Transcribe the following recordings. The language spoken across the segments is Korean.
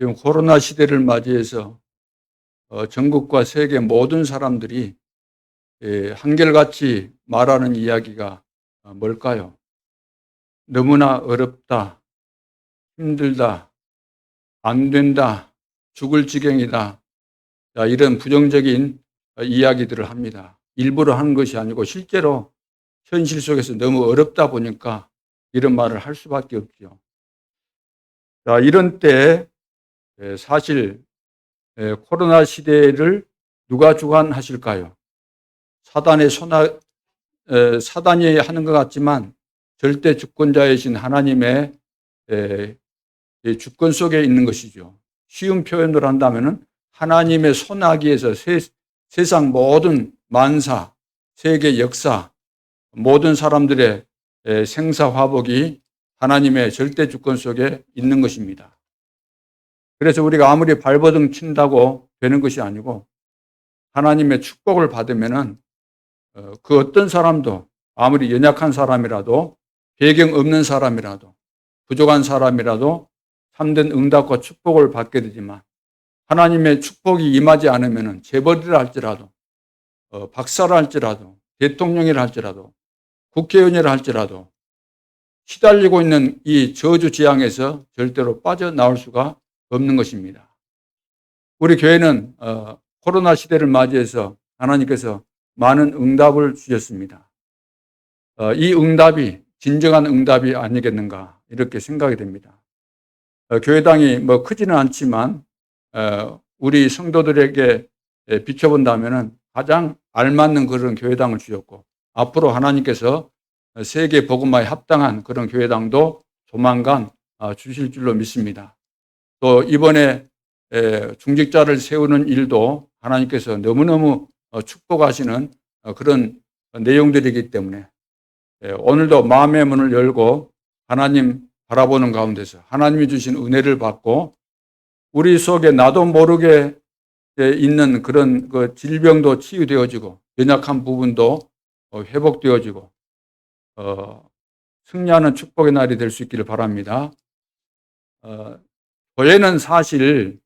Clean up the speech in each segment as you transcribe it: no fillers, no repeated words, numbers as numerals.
지금 코로나 시대를 맞이해서 전국과 세계 모든 사람들이 한결같이 말하는 이야기가 뭘까요? 너무나 어렵다, 힘들다, 안 된다, 죽을 지경이다. 이런 부정적인 이야기들을 합니다. 일부러 하는 것이 아니고 실제로 현실 속에서 너무 어렵다 보니까 이런 말을 할 수밖에 없죠. 이런 때 사실 코로나 시대를 누가 주관하실까요? 사단이 하는 것 같지만 절대 주권자이신 하나님의 주권 속에 있는 것이죠. 쉬운 표현을 한다면 하나님의 손아귀에서 세상 모든 만사, 세계 역사, 모든 사람들의 생사화복이 하나님의 절대 주권 속에 있는 것입니다. 그래서 우리가 아무리 발버둥 친다고 되는 것이 아니고 하나님의 축복을 받으면은 그 어떤 사람도 아무리 연약한 사람이라도 배경 없는 사람이라도 부족한 사람이라도 참된 응답과 축복을 받게 되지만 하나님의 축복이 임하지 않으면은 재벌이라 할지라도 박사라 할지라도 대통령이라 할지라도 국회의원이라 할지라도 시달리고 있는 이 저주 지향에서 절대로 빠져나올 수가 없는 것입니다. 우리 교회는 코로나 시대를 맞이해서 하나님께서 많은 응답을 주셨습니다. 이 응답이 진정한 응답이 아니겠는가 이렇게 생각이 됩니다. 교회당이 뭐 크지는 않지만 우리 성도들에게 비춰본다면 가장 알맞는 그런 교회당을 주셨고 앞으로 하나님께서 세계 복음화에 합당한 그런 교회당도 조만간 주실 줄로 믿습니다. 또 이번에 중직자를 세우는 일도 하나님께서 너무너무 축복하시는 그런 내용들이기 때문에 오늘도 마음의 문을 열고 하나님 바라보는 가운데서 하나님이 주신 은혜를 받고 우리 속에 나도 모르게 있는 그런 그 질병도 치유되어지고 연약한 부분도 회복되어지고 승리하는 축복의 날이 될 수 있기를 바랍니다. 교회는 사실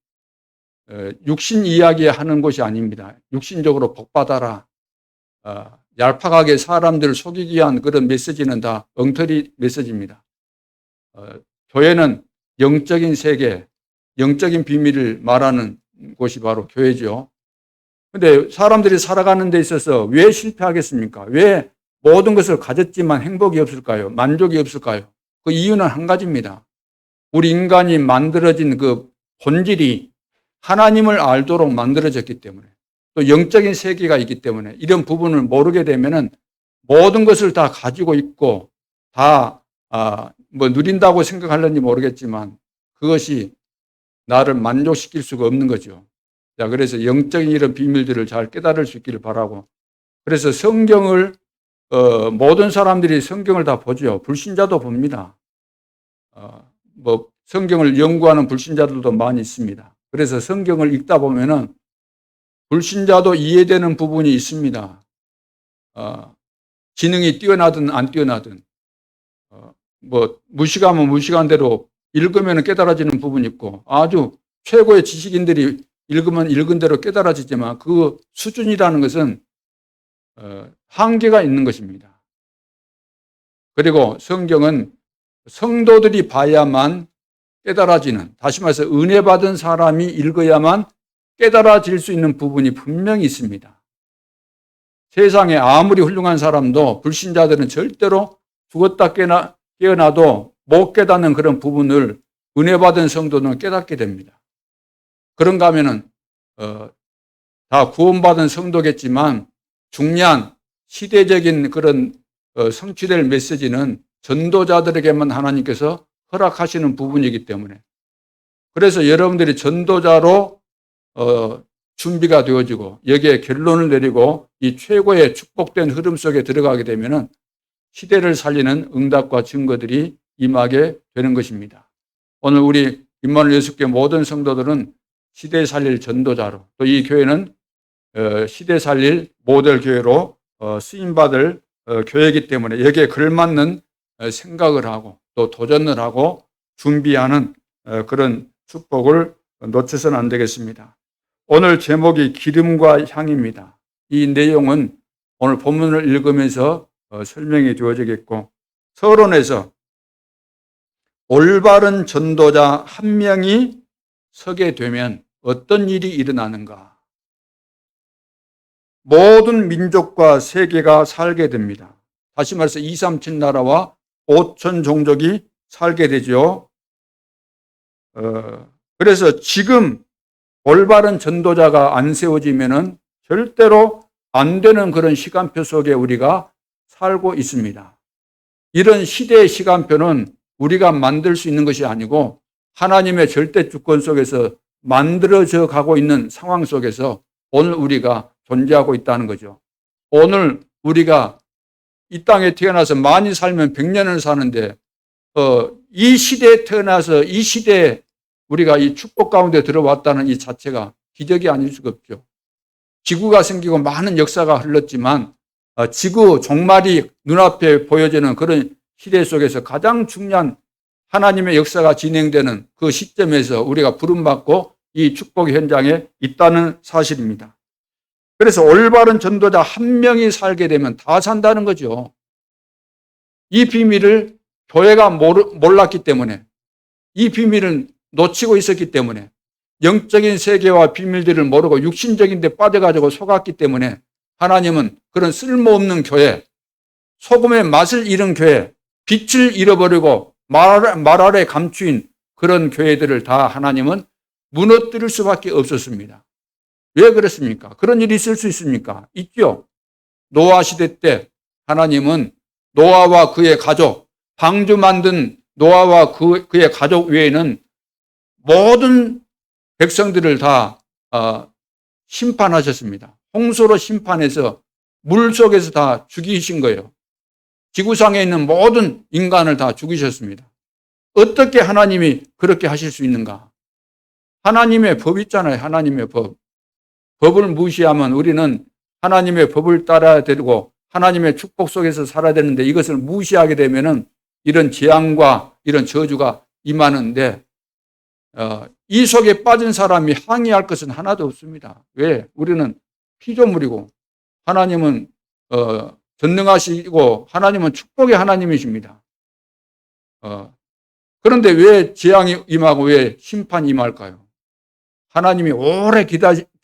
육신 이야기하는 것이 아닙니다. 육신적으로 복받아라. 얄팍하게 사람들을 속이기 위한 그런 메시지는 다 엉터리 메시지입니다. 교회는 영적인 세계, 영적인 비밀을 말하는 곳이 바로 교회죠. 그런데 사람들이 살아가는 데 있어서 왜 실패하겠습니까? 왜 모든 것을 가졌지만 행복이 없을까요? 만족이 없을까요? 그 이유는 한 가지입니다. 우리 인간이 만들어진 그 본질이 하나님을 알도록 만들어졌기 때문에 또 영적인 세계가 있기 때문에 이런 부분을 모르게 되면은 모든 것을 다 가지고 있고 다 뭐 누린다고 생각하려는지 모르겠지만 그것이 나를 만족시킬 수가 없는 거죠. 자, 그래서 영적인 이런 비밀들을 잘 깨달을 수 있기를 바라고 그래서 성경을 모든 사람들이 성경을 다 보죠. 불신자도 봅니다. 뭐 성경을 연구하는 불신자들도 많이 있습니다. 그래서 성경을 읽다 보면은 불신자도 이해되는 부분이 있습니다. 지능이 뛰어나든 안 뛰어나든 뭐 무식하면 무식한 대로 읽으면 깨달아지는 부분이 있고 아주 최고의 지식인들이 읽으면 읽은 대로 깨달아지지만 그 수준이라는 것은 한계가 있는 것입니다. 그리고 성경은 성도들이 봐야만 깨달아지는, 다시 말해서 은혜 받은 사람이 읽어야만 깨달아질 수 있는 부분이 분명히 있습니다. 세상에 아무리 훌륭한 사람도 불신자들은 절대로 죽었다 깨어나도 못 깨닫는 그런 부분을 은혜 받은 성도는 깨닫게 됩니다. 그런가 하면은 다 구원받은 성도겠지만 중요한 시대적인 그런 성취될 메시지는 전도자들에게만 하나님께서 허락하시는 부분이기 때문에 그래서 여러분들이 전도자로 준비가 되어지고 여기에 결론을 내리고 이 최고의 축복된 흐름 속에 들어가게 되면은 시대를 살리는 응답과 증거들이 임하게 되는 것입니다. 오늘 우리 임마누엘 예수교회 모든 성도들은 시대 살릴 전도자로 또 이 교회는 시대 살릴 모델 교회로 쓰임받을 교회이기 때문에 여기에 걸맞는 생각을 하고 또 도전을 하고 준비하는 그런 축복을 놓쳐서는 안 되겠습니다. 오늘 제목이 기름과 향입니다. 이 내용은 오늘 본문을 읽으면서 설명이 되어지겠고, 서론에서 올바른 전도자 한 명이 서게 되면 어떤 일이 일어나는가? 모든 민족과 세계가 살게 됩니다. 다시 말해서 237 나라와 5천 종족이 살게 되죠. 그래서 지금 올바른 전도자가 안 세워지면은 절대로 안 되는 그런 시간표 속에 우리가 살고 있습니다. 이런 시대의 시간표는 우리가 만들 수 있는 것이 아니고 하나님의 절대 주권 속에서 만들어져 가고 있는 상황 속에서 오늘 우리가 존재하고 있다는 거죠. 오늘 우리가 이 땅에 태어나서 많이 살면 100년을 사는데 이 시대에 태어나서 이 시대에 우리가 이 축복 가운데 들어왔다는 이 자체가 기적이 아닐 수가 없죠. 지구가 생기고 많은 역사가 흘렀지만 지구 종말이 눈앞에 보여지는 그런 시대 속에서 가장 중요한 하나님의 역사가 진행되는 그 시점에서 우리가 부름받고 이 축복 현장에 있다는 사실입니다. 그래서 올바른 전도자 한 명이 살게 되면 다 산다는 거죠. 이 비밀을 교회가 몰랐기 때문에, 이 비밀을 놓치고 있었기 때문에, 영적인 세계와 비밀들을 모르고 육신적인 데 빠져가지고 속았기 때문에 하나님은 그런 쓸모없는 교회, 소금의 맛을 잃은 교회, 빛을 잃어버리고 말 아래 감추인 그런 교회들을 다 하나님은 무너뜨릴 수밖에 없었습니다. 왜 그렇습니까? 그런 일이 있을 수 있습니까? 있죠. 노아 시대 때 하나님은 노아와 그의 가족, 방주 만든 노아와 그의 가족 외에는 모든 백성들을 다 심판하셨습니다. 홍수로 심판해서 물 속에서 다 죽이신 거예요. 지구상에 있는 모든 인간을 다 죽이셨습니다. 어떻게 하나님이 그렇게 하실 수 있는가? 하나님의 법 있잖아요. 하나님의 법. 법을 무시하면 우리는 하나님의 법을 따라야 되고 하나님의 축복 속에서 살아야 되는데 이것을 무시하게 되면은 이런 재앙과 이런 저주가 임하는데 이 속에 빠진 사람이 항의할 것은 하나도 없습니다. 왜? 우리는 피조물이고 하나님은 전능하시고 하나님은 축복의 하나님이십니다. 그런데 왜 재앙이 임하고 왜 심판이 임할까요? 하나님이 오래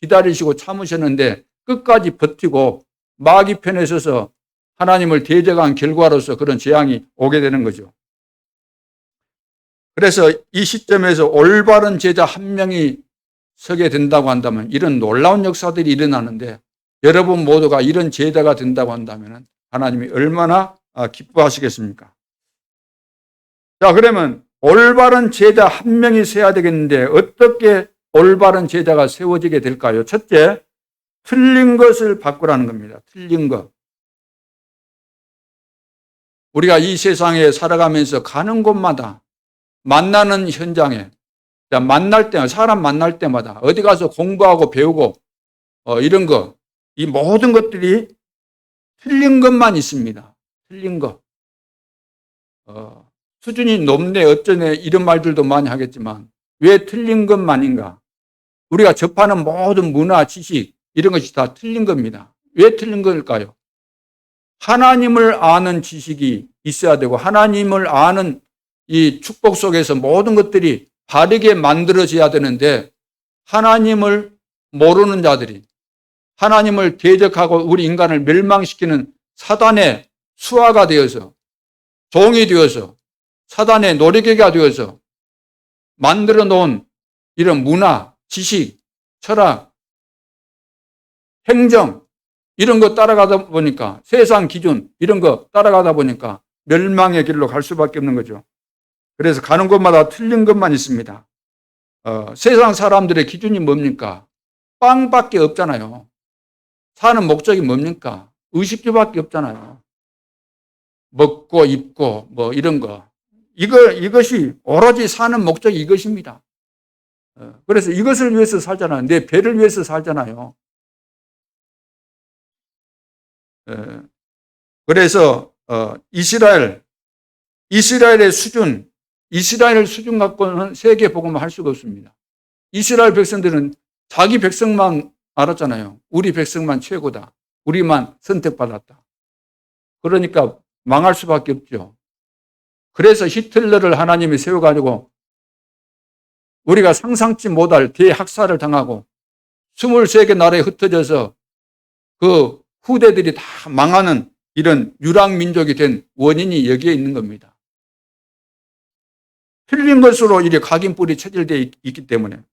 기다리시고 참으셨는데 끝까지 버티고 마귀 편에 서서 하나님을 대적한 결과로서 그런 재앙이 오게 되는 거죠. 그래서 이 시점에서 올바른 제자 한 명이 서게 된다고 한다면 이런 놀라운 역사들이 일어나는데 여러분 모두가 이런 제자가 된다고 한다면 하나님이 얼마나 기뻐하시겠습니까? 자, 그러면 올바른 제자 한 명이 세야 되겠는데 어떻게 올바른 제자가 세워지게 될까요? 첫째, 틀린 것을 바꾸라는 겁니다. 틀린 것. 우리가 이 세상에 살아가면서 가는 곳마다 만나는 현장에 만날 때 사람 만날 때마다 어디 가서 공부하고 배우고 이런 거 이 모든 것들이 틀린 것만 있습니다. 틀린 것. 수준이 높네 어쩌네 이런 말들도 많이 하겠지만 왜 틀린 것만인가? 우리가 접하는 모든 문화, 지식 이런 것이 다 틀린 겁니다. 왜 틀린 걸까요? 하나님을 아는 지식이 있어야 되고 하나님을 아는 이 축복 속에서 모든 것들이 바르게 만들어져야 되는데 하나님을 모르는 자들이 하나님을 대적하고 우리 인간을 멸망시키는 사단의 수하가 되어서 종이 되어서 사단의 노리개가 되어서 만들어 놓은 이런 문화, 지식, 철학, 행정 이런 거 따라가다 보니까 세상 기준 이런 거 따라가다 보니까 멸망의 길로 갈 수밖에 없는 거죠. 그래서 가는 곳마다 틀린 것만 있습니다. 세상 사람들의 기준이 뭡니까? 빵밖에 없잖아요. 사는 목적이 뭡니까? 의식주밖에 없잖아요. 먹고 입고 뭐 이런 거. 이것이 오로지 사는 목적이 이것입니다. 그래서 이것을 위해서 살잖아요. 내 배를 위해서 살잖아요. 그래서 이스라엘의 수준, 이스라엘 수준 갖고는 세계 복음을 할 수가 없습니다. 이스라엘 백성들은 자기 백성만 알았잖아요. 우리 백성만 최고다. 우리만 선택받았다. 그러니까 망할 수밖에 없죠. 그래서 히틀러를 하나님이 세워가지고 우리가 상상치 못할 대학살을 당하고 23개 나라에 흩어져서 그 후대들이 다 망하는 이런 유랑민족이 된 원인이 여기에 있는 겁니다. 틀린 것으로 이렇게 각인뿔이 체질되어 있기 때문에.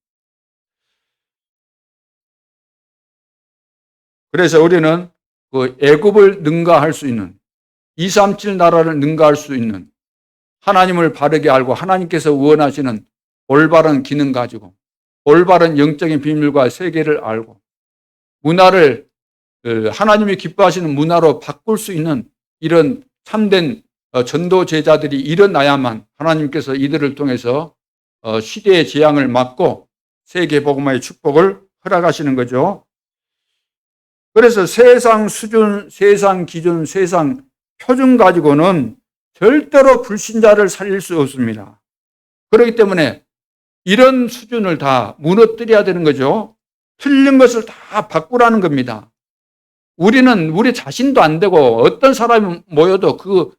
그래서 우리는 그 애굽을 능가할 수 있는 237 나라를 능가할 수 있는 하나님을 바르게 알고 하나님께서 원하시는 올바른 기능 가지고 올바른 영적인 비밀과 세계를 알고 문화를 하나님이 기뻐하시는 문화로 바꿀 수 있는 이런 참된 전도 제자들이 일어나야만 하나님께서 이들을 통해서 시대의 재앙을 막고 세계 복음화의 축복을 허락하시는 거죠. 그래서 세상 수준, 세상 기준, 세상 표준 가지고는 절대로 불신자를 살릴 수 없습니다. 그렇기 때문에 이런 수준을 다 무너뜨려야 되는 거죠. 틀린 것을 다 바꾸라는 겁니다. 우리는 우리 자신도 안 되고 어떤 사람이 모여도 그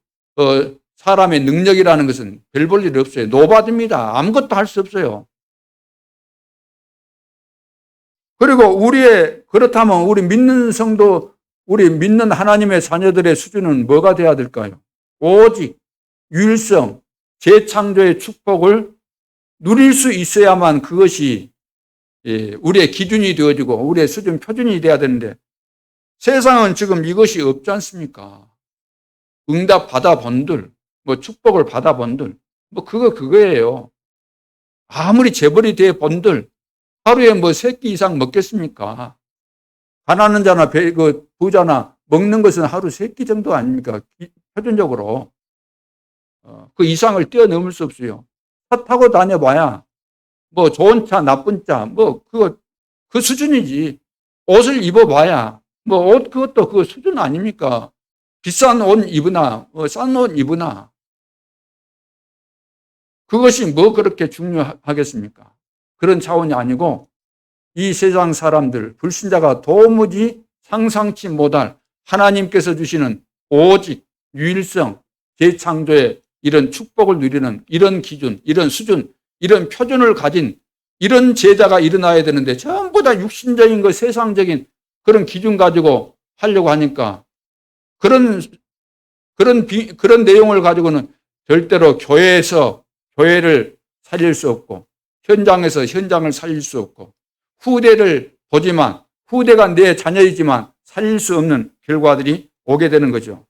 사람의 능력이라는 것은 별 볼 일 없어요. 노바드입니다. 아무것도 할 수 없어요. 그리고 그렇다면 우리 믿는 성도, 우리 믿는 하나님의 자녀들의 수준은 뭐가 돼야 될까요? 오직 유일성, 재창조의 축복을 누릴 수 있어야만 그것이 우리의 기준이 되어지고 우리의 수준 표준이 돼야 되는데 세상은 지금 이것이 없지 않습니까? 응답 받아본들, 뭐 축복을 받아본들, 뭐 그거예요. 아무리 재벌이 돼 본들 하루에 뭐 3끼 이상 먹겠습니까? 가난한 자나 부자나 먹는 것은 하루 3끼 정도 아닙니까? 표준적으로. 그 이상을 뛰어넘을 수 없어요. 차 타고 다녀봐야 뭐 좋은 차, 나쁜 차, 뭐 그 수준이지. 옷을 입어봐야 뭐 옷 그것도 그 수준 아닙니까? 비싼 옷 입으나 싼 옷 입으나 그것이 뭐 그렇게 중요하겠습니까? 그런 차원이 아니고 이 세상 사람들, 불신자가 도무지 상상치 못할 하나님께서 주시는 오직 유일성, 재창조의 이런 축복을 누리는 이런 기준, 이런 수준, 이런 표준을 가진 이런 제자가 일어나야 되는데 전부 다 육신적인 것, 세상적인 그런 기준 가지고 하려고 하니까 그런 내용을 가지고는 절대로 교회에서 교회를 살릴 수 없고 현장에서 현장을 살릴 수 없고 후대를 보지만 후대가 내 자녀이지만 살릴 수 없는 결과들이 오게 되는 거죠.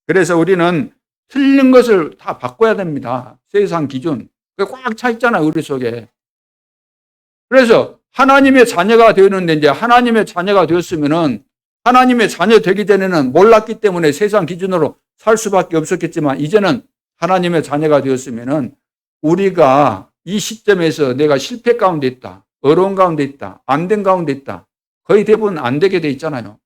그래서 우리는 틀린 것을 다 바꿔야 됩니다. 세상 기준. 꽉 차 있잖아요, 우리 속에. 그래서 하나님의 자녀가 되었는데 이제 하나님의 자녀가 되었으면은 하나님의 자녀 되기 전에는 몰랐기 때문에 세상 기준으로 살 수밖에 없었겠지만 이제는 하나님의 자녀가 되었으면은 우리가 이 시점에서 내가 실패 가운데 있다. 어려운 가운데 있다. 안 된 가운데 있다. 거의 대부분 안 되게 돼 있잖아요.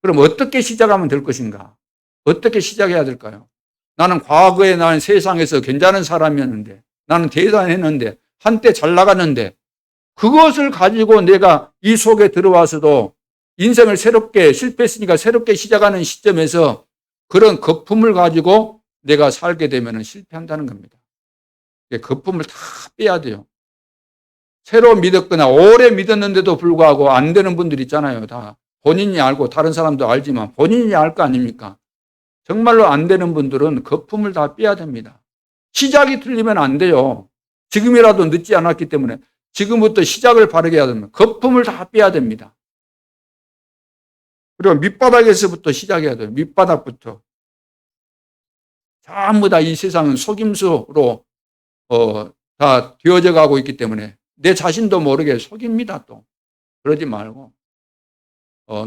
그럼 어떻게 시작하면 될 것인가? 어떻게 시작해야 될까요? 나는 과거에 나는 세상에서 괜찮은 사람이었는데 나는 대단했는데 한때 잘 나갔는데 그것을 가지고 내가 이 속에 들어와서도 인생을 새롭게 실패했으니까 새롭게 시작하는 시점에서 그런 거품을 가지고 내가 살게 되면 실패한다는 겁니다. 거품을 다 빼야 돼요. 새로 믿었거나 오래 믿었는데도 불구하고 안 되는 분들 있잖아요. 다 본인이 알고 다른 사람도 알지만 본인이 알 거 아닙니까? 정말로 안 되는 분들은 거품을 다 빼야 됩니다. 시작이 틀리면 안 돼요. 지금이라도 늦지 않았기 때문에 지금부터 시작을 바르게 해야 됩니다. 거품을 다 빼야 됩니다. 그리고 밑바닥에서부터 시작해야 돼요. 밑바닥부터. 전부 다 이 세상은 속임수로 다 되어져 가고 있기 때문에 내 자신도 모르게 속입니다. 또 그러지 말고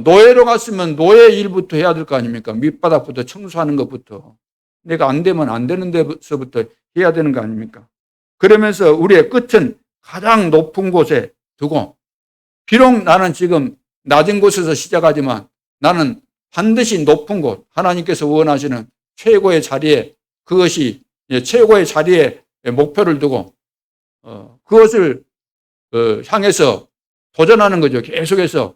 노예로 갔으면 노예 일부터 해야 될 거 아닙니까? 밑바닥부터 청소하는 것부터 내가 안 되면 안 되는 데서부터 해야 되는 거 아닙니까? 그러면서 우리의 끝은 가장 높은 곳에 두고 비록 나는 지금 낮은 곳에서 시작하지만 나는 반드시 높은 곳 하나님께서 원하시는 최고의 자리에 그것이 최고의 자리에 목표를 두고 그것을 향해서 도전하는 거죠. 계속해서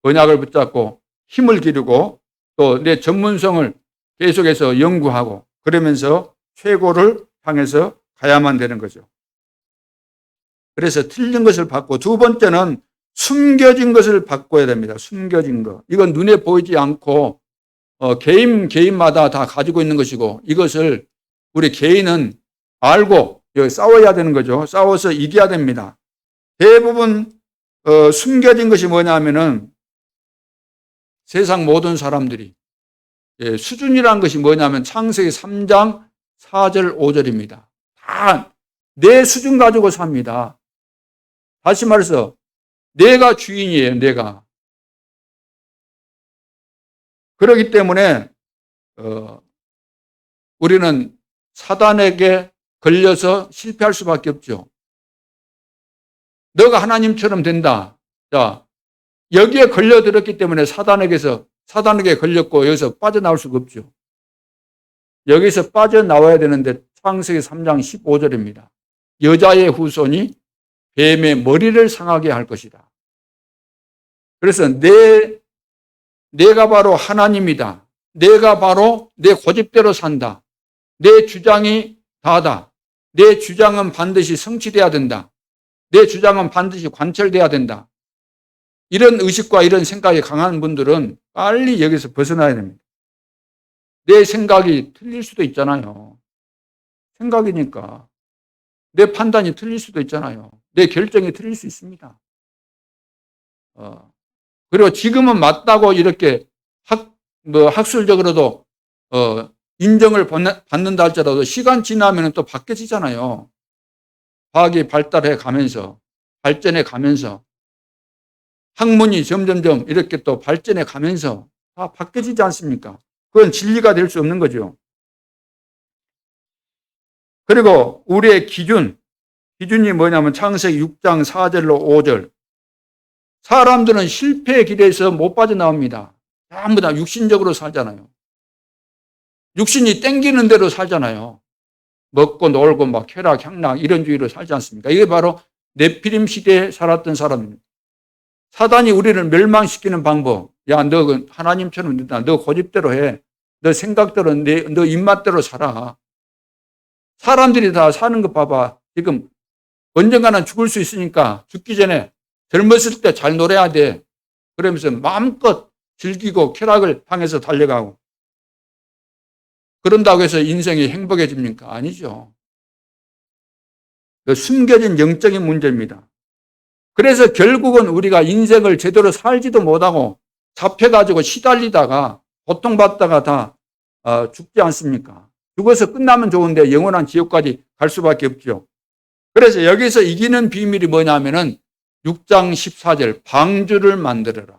언약을 붙잡고 힘을 기르고 또 내 전문성을 계속해서 연구하고 그러면서 최고를 향해서 가야만 되는 거죠. 그래서 틀린 것을 받고 두 번째는 숨겨진 것을 바꿔야 됩니다. 숨겨진 것. 이건 눈에 보이지 않고 개인마다 다 가지고 있는 것이고 이것을 우리 개인은 알고 싸워야 되는 거죠. 싸워서 이겨야 됩니다. 대부분 숨겨진 것이 뭐냐면은 세상 모든 사람들이 수준이라는 것이 뭐냐면 창세기 3장 4절 5절입니다. 다 내 수준 가지고 삽니다. 다시 말해서 내가 주인이에요. 내가. 그렇기 때문에 우리는 사단에게 걸려서 실패할 수밖에 없죠. 너가 하나님처럼 된다. 자, 여기에 걸려들었기 때문에 사단에게 걸렸고 여기서 빠져나올 수가 없죠. 여기서 빠져나와야 되는데 창세기 3장 15절입니다. 여자의 후손이 뱀의 머리를 상하게 할 것이다. 그래서 내가 바로 하나님이다. 내가 바로 내 고집대로 산다. 내 주장이 다다. 내 주장은 반드시 성취돼야 된다. 내 주장은 반드시 관철돼야 된다. 이런 의식과 이런 생각이 강한 분들은 빨리 여기서 벗어나야 됩니다. 내 생각이 틀릴 수도 있잖아요. 생각이니까. 내 판단이 틀릴 수도 있잖아요. 내 결정이 틀릴 수 있습니다. 그리고 지금은 맞다고 이렇게 학술적으로도 인정을 받는다 할지라도 시간 지나면 또 바뀌어지잖아요. 과학이 발달해 가면서, 발전해 가면서, 학문이 점점점 이렇게 또 발전해 가면서 다 바뀌어지지 않습니까? 그건 진리가 될 수 없는 거죠. 그리고 우리의 기준이 뭐냐면 창세기 6장 4절로 5절. 사람들은 실패의 길에서 못 빠져나옵니다. 전부 다 육신적으로 살잖아요. 육신이 땡기는 대로 살잖아요. 먹고 놀고 막 쾌락, 향락 이런 주의로 살지 않습니까? 이게 바로 네피림 시대에 살았던 사람입니다. 사단이 우리를 멸망시키는 방법. 야, 너 하나님처럼 된다. 너 고집대로 해. 너 생각대로, 너 입맛대로 살아. 사람들이 다 사는 거 봐봐. 지금 언젠가는 죽을 수 있으니까 죽기 전에 젊었을 때 잘 놀아야 돼. 그러면서 마음껏 즐기고 쾌락을 향해서 달려가고. 그런다고 해서 인생이 행복해집니까? 아니죠. 그 숨겨진 영적인 문제입니다. 그래서 결국은 우리가 인생을 제대로 살지도 못하고 잡혀가지고 시달리다가 고통받다가 다 죽지 않습니까? 죽어서 끝나면 좋은데 영원한 지옥까지 갈 수밖에 없죠. 그래서 여기서 이기는 비밀이 뭐냐면은 6장 14절 방주를 만들어라.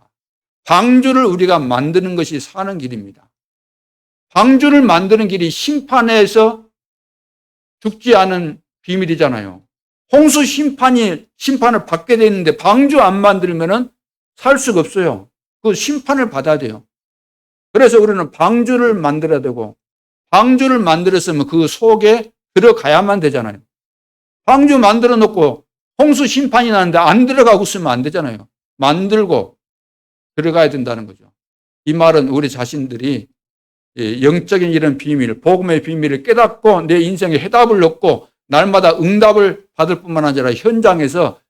방주를 우리가 만드는 것이 사는 길입니다. 방주를 만드는 길이 심판에서 죽지 않은 비밀이잖아요. 홍수 심판을 받게 돼 있는데 방주 안 만들면은 살 수가 없어요. 그 심판을 받아야 돼요. 그래서 우리는 방주를 만들어야 되고 방주를 만들었으면 그 속에 들어가야만 되잖아요. 방주 만들어 놓고 홍수 심판이 나는데 안 들어가고 있으면 안 되잖아요. 만들고 들어가야 된다는 거죠. 이 말은 우리 자신들이 영적인 이런 비밀, 복음의 비밀을 깨닫고 내 인생에 해답을 얻고 날마다 응답을 받을 뿐만 아니라 현장에서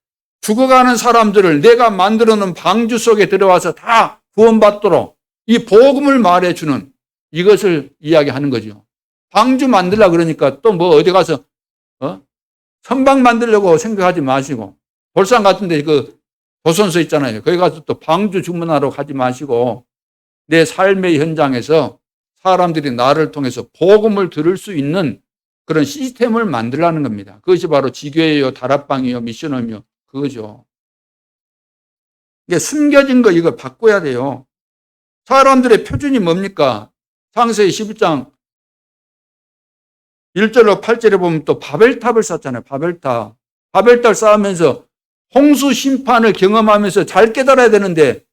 죽어가는 사람들을 내가 만들어 놓은 방주 속에 들어와서 다 구원받도록 이 복음을 말해주는 이것을 이야기하는 거죠. 방주 만들려고 그러니까 또 뭐 어디 가서 선방 만들려고 생각하지 마시고 돌산 같은데 그 도선서 있잖아요. 거기 가서 또 방주 주문하러 가지 마시고 내 삶의 현장에서 사람들이 나를 통해서 복음을 들을 수 있는 그런 시스템을 만들라는 겁니다. 그것이 바로 지교예요, 다락방이요, 미션이요, 그거죠. 이게 숨겨진 거 이거 바꿔야 돼요. 사람들의 표준이 뭡니까? 창세기 11장 1절로 8절에 보면 또 바벨탑을 쌓잖아요. 바벨탑 쌓으면서 홍수 심판을 경험하면서 잘 깨달아야 되는데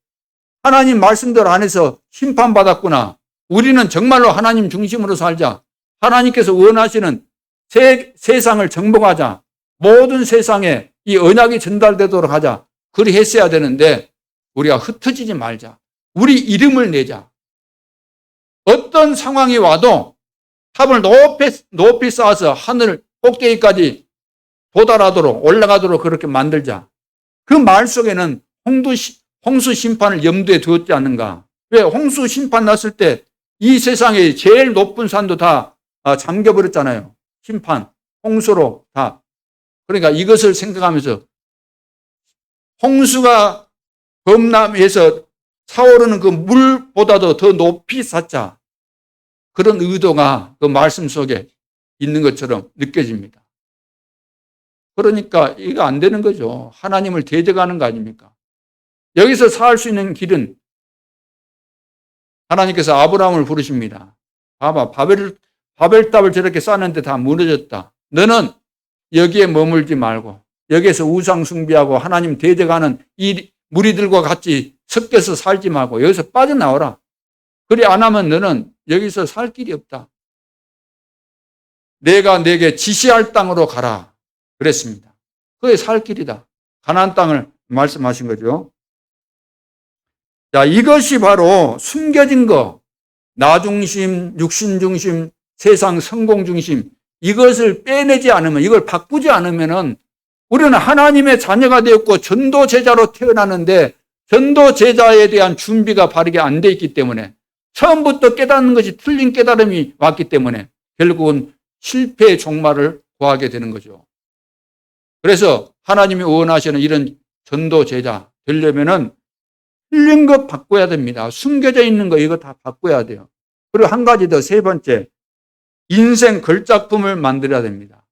하나님 말씀대로 안 해서 심판받았구나. 우리는 정말로 하나님 중심으로 살자. 하나님께서 원하시는 세상을 정복하자. 모든 세상에 이 언약이 전달되도록 하자. 그리 했어야 되는데 우리가 흩어지지 말자. 우리 이름을 내자. 어떤 상황이 와도 탑을 높이 쌓아서 하늘 꼭대기까지 도달하도록 올라가도록 그렇게 만들자. 그 말 속에는 홍수 심판을 염두에 두었지 않는가. 왜? 홍수 심판 났을 때 이 세상의 제일 높은 산도 다 잠겨버렸잖아요. 심판, 홍수로 다. 그러니까 이것을 생각하면서 홍수가 범람해서 차오르는 그 물보다도 더 높이 쌓자. 그런 의도가 그 말씀 속에 있는 것처럼 느껴집니다. 그러니까 이거 안 되는 거죠. 하나님을 대적하는 거 아닙니까? 여기서 살 수 있는 길은 하나님께서 아브라함을 부르십니다. 봐봐, 바벨탑을 저렇게 쌓는데 다 무너졌다. 너는 여기에 머물지 말고 여기에서 우상 숭배하고 하나님 대적하는 이 무리들과 같이 섞여서 살지 말고 여기서 빠져나오라. 그리 안 하면 너는 여기서 살 길이 없다. 내가 내게 지시할 땅으로 가라. 그랬습니다. 그게 살 길이다. 가나안 땅을 말씀하신 거죠. 자, 이것이 바로 숨겨진 거, 나 중심, 육신 중심, 세상 성공 중심, 이것을 빼내지 않으면, 이걸 바꾸지 않으면은 우리는 하나님의 자녀가 되었고 전도 제자로 태어나는데 전도 제자에 대한 준비가 바르게 안 돼 있기 때문에 처음부터 깨닫는 것이 틀린 깨달음이 왔기 때문에 결국은 실패의 종말을 구하게 되는 거죠. 그래서 하나님이 원하시는 이런 전도 제자 되려면은 틀린 것 바꿔야 됩니다. 숨겨져 있는 거 이거 다 바꿔야 돼요. 그리고 한 가지 더, 세 번째, 인생 걸작품을 만들어야 됩니다.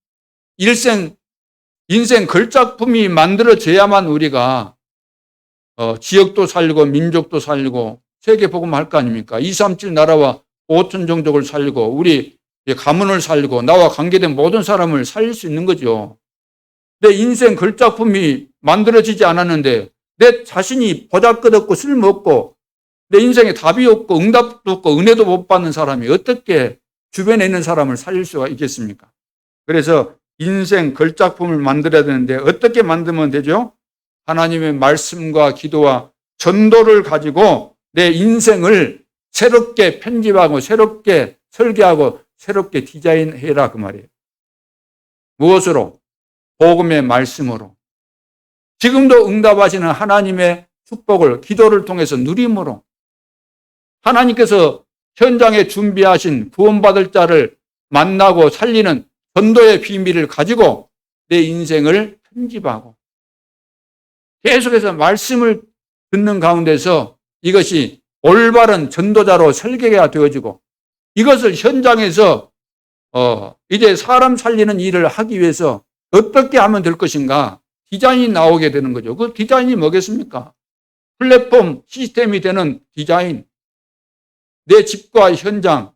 인생 걸작품이 만들어져야만 우리가 지역도 살리고 민족도 살리고 세계 복음을 할 거 아닙니까? 237 나라와 5천 종족을 살리고 우리 가문을 살리고 나와 관계된 모든 사람을 살릴 수 있는 거죠. 내 인생 걸작품이 만들어지지 않았는데 내 자신이 보잘것없고 쓸모없고 내 인생에 답이 없고 응답도 없고 은혜도 못 받는 사람이 어떻게 주변에 있는 사람을 살릴 수가 있겠습니까? 그래서 인생 걸작품을 만들어야 되는데 어떻게 만들면 되죠? 하나님의 말씀과 기도와 전도를 가지고 내 인생을 새롭게 편집하고 새롭게 설계하고 새롭게 디자인해라 그 말이에요. 무엇으로? 복음의 말씀으로. 지금도 응답하시는 하나님의 축복을 기도를 통해서 누림으로 하나님께서 현장에 준비하신 구원받을 자를 만나고 살리는 전도의 비밀을 가지고 내 인생을 편집하고 계속해서 말씀을 듣는 가운데서 이것이 올바른 전도자로 설계가 되어지고 이것을 현장에서 이제 사람 살리는 일을 하기 위해서 어떻게 하면 될 것인가 디자인이 나오게 되는 거죠. 그 디자인이 뭐겠습니까? 플랫폼 시스템이 되는 디자인, 내 집과 현장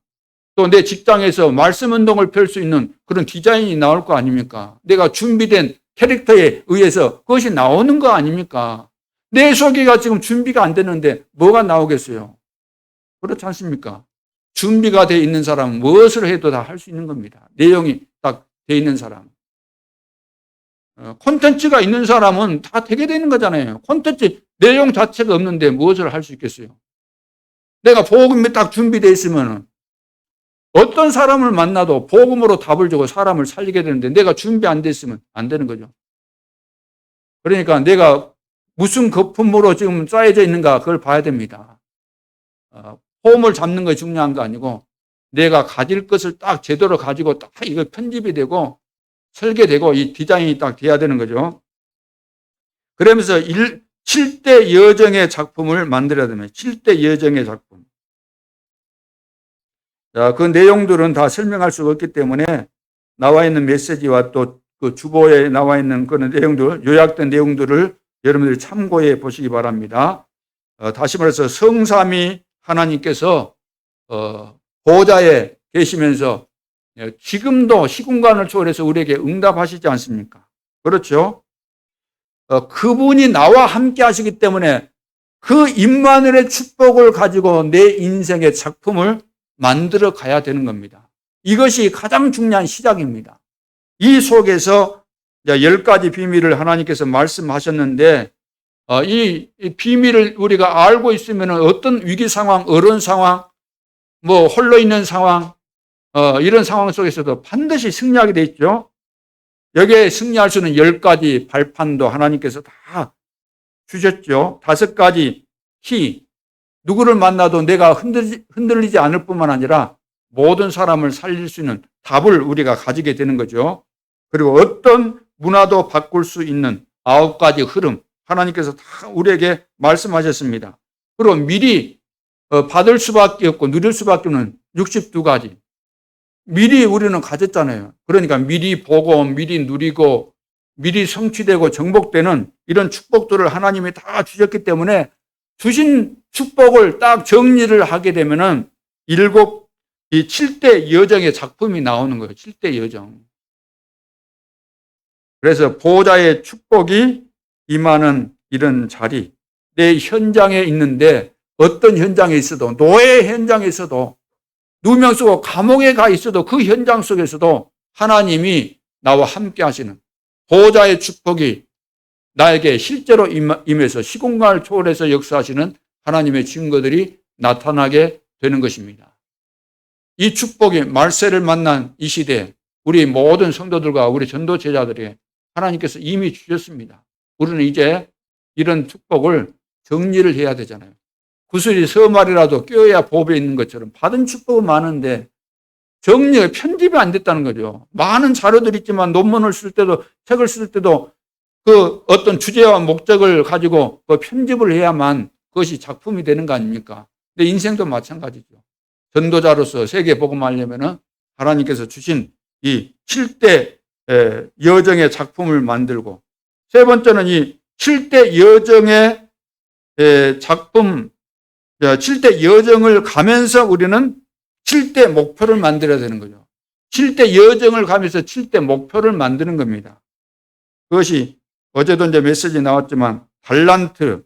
또 내 직장에서 말씀 운동을 펼 수 있는 그런 디자인이 나올 거 아닙니까? 내가 준비된 캐릭터에 의해서 그것이 나오는 거 아닙니까? 내 소개가 지금 준비가 안 되는데 뭐가 나오겠어요? 그렇지 않습니까? 준비가 되어 있는 사람은 무엇을 해도 다 할 수 있는 겁니다. 내용이 딱 되어 있는 사람. 콘텐츠가 있는 사람은 다 되게 되는 거잖아요. 콘텐츠 내용 자체가 없는데 무엇을 할 수 있겠어요? 내가 복음이 딱 준비되어 있으면 어떤 사람을 만나도 복음으로 답을 주고 사람을 살리게 되는데 내가 준비 안 됐으면 안 되는 거죠. 그러니까 내가 무슨 거품으로 지금 쌓여져 있는가 그걸 봐야 됩니다. 폼을 잡는 것이 중요한 거 아니고 내가 가질 것을 딱 제대로 가지고 딱 이거 편집이 되고 설계되고 이 디자인이 딱 돼야 되는 거죠. 그러면서 7대 여정의 작품을 만들어야 됩니다. 7대 여정의 작품. 자, 그 내용들은 다 설명할 수가 없기 때문에 나와 있는 메시지와 또 그 주보에 나와 있는 그런 내용들, 요약된 내용들을 여러분들이 참고해 보시기 바랍니다. 다시 말해서 성삼위 하나님께서 보좌에 계시면서 지금도 시공간을 초월해서 우리에게 응답하시지 않습니까? 그렇죠? 그분이 나와 함께 하시기 때문에 그 임마누엘의 축복을 가지고 내 인생의 작품을 만들어 가야 되는 겁니다. 이것이 가장 중요한 시작입니다. 이 속에서 이제 10가지 비밀을 하나님께서 말씀하셨는데 이 비밀을 우리가 알고 있으면 어떤 위기 상황, 어려운 상황, 뭐 홀로 있는 상황, 이런 상황 속에서도 반드시 승리하게 돼 있죠. 여기에 승리할 수 있는 10가지 발판도 하나님께서 다 주셨죠. 5가지 키, 누구를 만나도 내가 흔들리지 않을 뿐만 아니라 모든 사람을 살릴 수 있는 답을 우리가 가지게 되는 거죠. 그리고 어떤 문화도 바꿀 수 있는 9가지 흐름, 하나님께서 다 우리에게 말씀하셨습니다. 그리고 미리 받을 수밖에 없고 누릴 수밖에 없는 62가지. 미리 우리는 가졌잖아요. 그러니까 미리 보고 미리 누리고 미리 성취되고 정복되는 이런 축복들을 하나님이 다 주셨기 때문에 주신 축복을 딱 정리를 하게 되면은 7대 여정의 작품이 나오는 거예요. 7대 여정. 그래서 보호자의 축복이 임하는 이런 자리, 내 현장에 있는데 어떤 현장에 있어도, 노예 현장에 있어도, 누명 쓰고 감옥에 가 있어도 그 현장 속에서도 하나님이 나와 함께 하시는 보호자의 축복이 나에게 실제로 임해서 시공간을 초월해서 역사하시는 하나님의 증거들이 나타나게 되는 것입니다. 이 축복이 말세를 만난 이 시대에 우리 모든 성도들과 우리 전도 제자들에게 하나님께서 이미 주셨습니다. 우리는 이제 이런 축복을 정리를 해야 되잖아요. 구슬이 서말이라도 껴야 보배 있는 것처럼 받은 축복은 많은데 정리가 편집이 안 됐다는 거죠. 많은 자료들이 있지만 논문을 쓸 때도 책을 쓸 때도 그 어떤 주제와 목적을 가지고 그 편집을 해야만 그것이 작품이 되는 거 아닙니까? 근데 인생도 마찬가지죠. 전도자로서 세계 복음하려면은 하나님께서 주신 이 7대 여정의 작품을 만들고, 세 번째는 이 7대 여정의 작품, 7대 여정을 가면서 우리는 7대 목표를 만들어야 되는 거죠. 7대 여정을 가면서 7대 목표를 만드는 겁니다. 그것이 어제도 이제 메시지 나왔지만 달란트,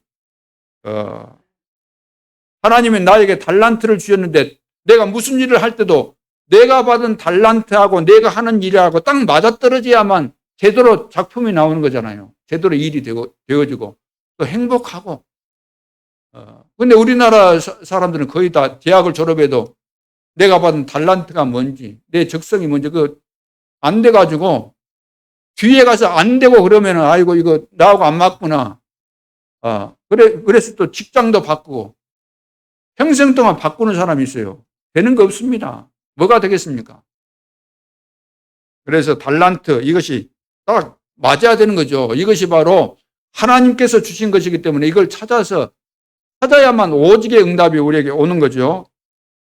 하나님이 나에게 달란트를 주셨는데 내가 무슨 일을 할 때도 내가 받은 달란트하고 내가 하는 일하고 딱 맞아떨어져야만 제대로 작품이 나오는 거잖아요. 제대로 일이 되어지고 또 행복하고. 근데 우리나라 사람들은 거의 다 대학을 졸업해도 내가 받은 달란트가 뭔지, 내 적성이 뭔지 안 돼가지고 뒤에 가서 안 되고 그러면 아이고 이거 나하고 안 맞구나. 그래서 또 직장도 바꾸고 평생 동안 바꾸는 사람이 있어요. 되는 거 없습니다. 뭐가 되겠습니까? 그래서 달란트, 이것이 딱 맞아야 되는 거죠. 이것이 바로 하나님께서 주신 것이기 때문에 이걸 찾아야만 오직의 응답이 우리에게 오는 거죠.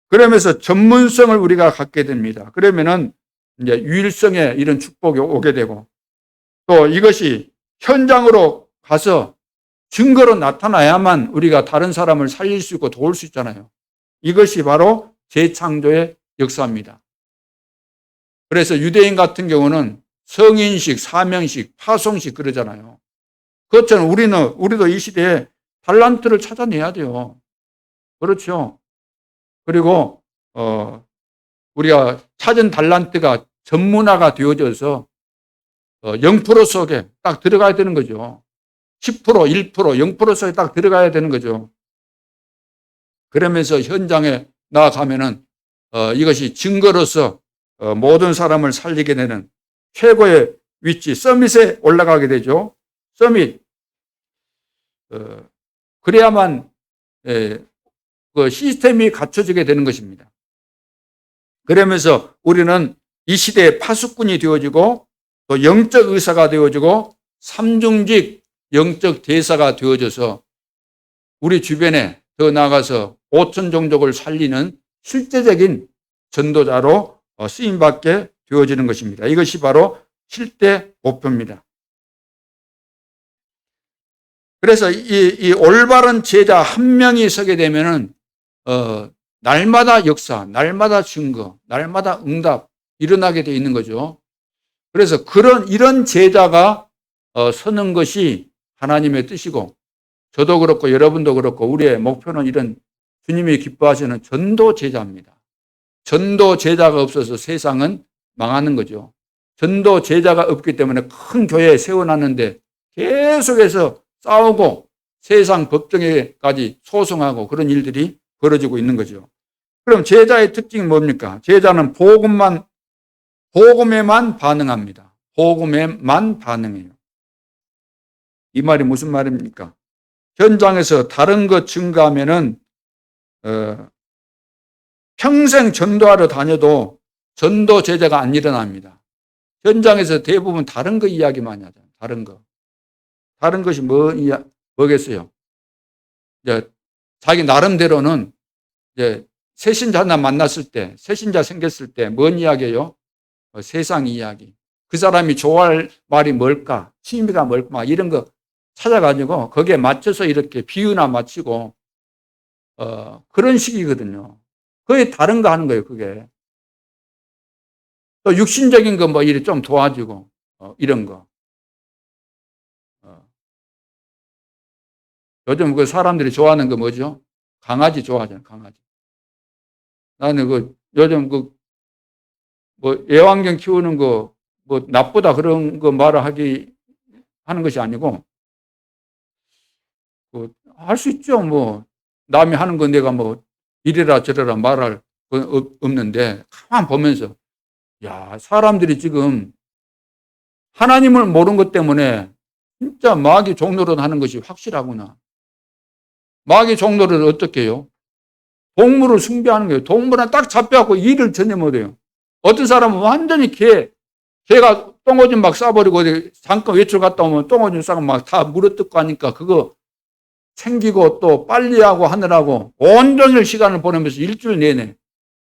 그러면서 전문성을 우리가 갖게 됩니다. 그러면은 이제 유일성에 이런 축복이 오게 되고, 또 이것이 현장으로 가서 증거로 나타나야만 우리가 다른 사람을 살릴 수 있고 도울 수 있잖아요. 이것이 바로 재창조의 역사입니다. 그래서 유대인 같은 경우는 성인식, 사명식, 파송식 그러잖아요. 그것처럼 우리도 이 시대에 달란트를 찾아내야 돼요. 그렇죠. 그리고 우리가 찾은 달란트가 전문화가 되어져서 0% 속에 딱 들어가야 되는 거죠. 10%, 1%, 0% 속에 딱 들어가야 되는 거죠. 그러면서 현장에 나아가면은 이것이 증거로서 모든 사람을 살리게 되는 최고의 위치, 서밋에 올라가게 되죠. 서밋. 그래야만 그 시스템이 갖춰지게 되는 것입니다. 그러면서 우리는 이 시대의 파수꾼이 되어지고 또 영적 의사가 되어지고 삼중직 영적 대사가 되어져서 우리 주변에 더 나아가서 5천 종족을 살리는 실제적인 전도자로 쓰임받게 되어지는 것입니다. 이것이 바로 7대 목표입니다. 그래서 이 올바른 제자 한 명이 서게 되면은 날마다 역사, 날마다 증거, 날마다 응답 일어나게 되어 있는 거죠. 그래서 이런 제자가 서는 것이 하나님의 뜻이고, 저도 그렇고 여러분도 그렇고 우리의 목표는 이런 주님이 기뻐하시는 전도 제자입니다. 전도 제자가 없어서 세상은 망하는 거죠. 전도 제자가 없기 때문에 큰 교회 세워놨는데 계속해서 싸우고 세상 법정에까지 소송하고 그런 일들이 벌어지고 있는 거죠. 그럼 제자의 특징이 뭡니까? 제자는 복음에만 반응합니다. 복음에만 반응해요. 이 말이 무슨 말입니까? 현장에서 다른 것 증가하면은 평생 전도하러 다녀도 전도 제자가 안 일어납니다. 현장에서 대부분 다른 거 이야기 많이 하잖아요. 다른 거. 다른 것이 뭐겠어요? 이제 자기 나름대로는 이제 새신자 하나 만났을 때, 새신자 생겼을 때 뭔 이야기예요? 세상 이야기. 그 사람이 좋아할 말이 뭘까? 취미가 뭘까? 이런 거 찾아가지고 거기에 맞춰서 이렇게 비유나 맞추고 그런 식이거든요. 거의 다른 거 하는 거예요, 그게. 또 육신적인 거 뭐 이렇게 좀 도와주고 이런 거. 요즘 그 사람들이 좋아하는 거 뭐죠? 강아지 좋아하잖아요, 강아지. 나는 요즘 뭐 애완견 키우는 거 뭐 나쁘다 그런 거 말을 하는 것이 아니고 할 수 있죠. 뭐 남이 하는 거 내가 뭐 이래라 저래라 말할 거 없는데 가만 보면서 야, 사람들이 지금 하나님을 모르는 것 때문에 진짜 마귀 종노릇 하는 것이 확실하구나. 마귀 종노릇을 어떻게 해요? 동물을 숭배하는 거예요. 동물은 딱 잡혀갖고 일을 전혀 못해요. 어떤 사람은 완전히 개가 똥오줌 막 싸버리고 잠깐 외출 갔다 오면 똥오줌 싸고 막 다 물어뜯고 하니까 그거 챙기고 또 빨리하고 하느라고 온종일 시간을 보내면서 일주일 내내.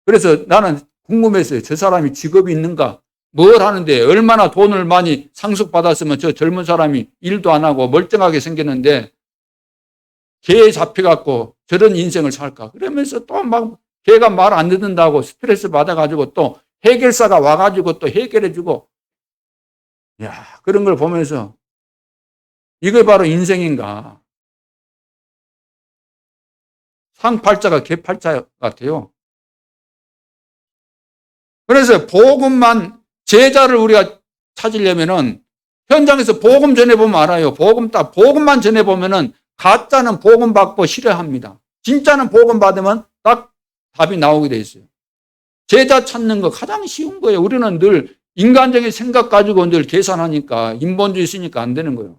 그래서 나는 궁금했어요. 저 사람이 직업이 있는가? 뭘 하는데 얼마나 돈을 많이 상속받았으면 저 젊은 사람이 일도 안 하고 멀쩡하게 생겼는데 개에 잡혀갖고 저런 인생을 살까? 그러면서 또 막 개가 말 안 듣는다고 스트레스 받아가지고 또 해결사가 와가지고 또 해결해주고 야, 그런 걸 보면서 이게 바로 인생인가? 상팔자가 개팔자 같아요. 그래서 복음만 제자를 우리가 찾으려면은 현장에서 복음 전해보면 알아요. 복음만 전해보면은 가짜는 복음 받고 싫어합니다. 진짜는 복음 받으면 딱 답이 나오게 돼 있어요. 제자 찾는 거 가장 쉬운 거예요. 우리는 늘 인간적인 생각 가지고 늘 계산하니까 인본주의 쓰니까 안 되는 거예요.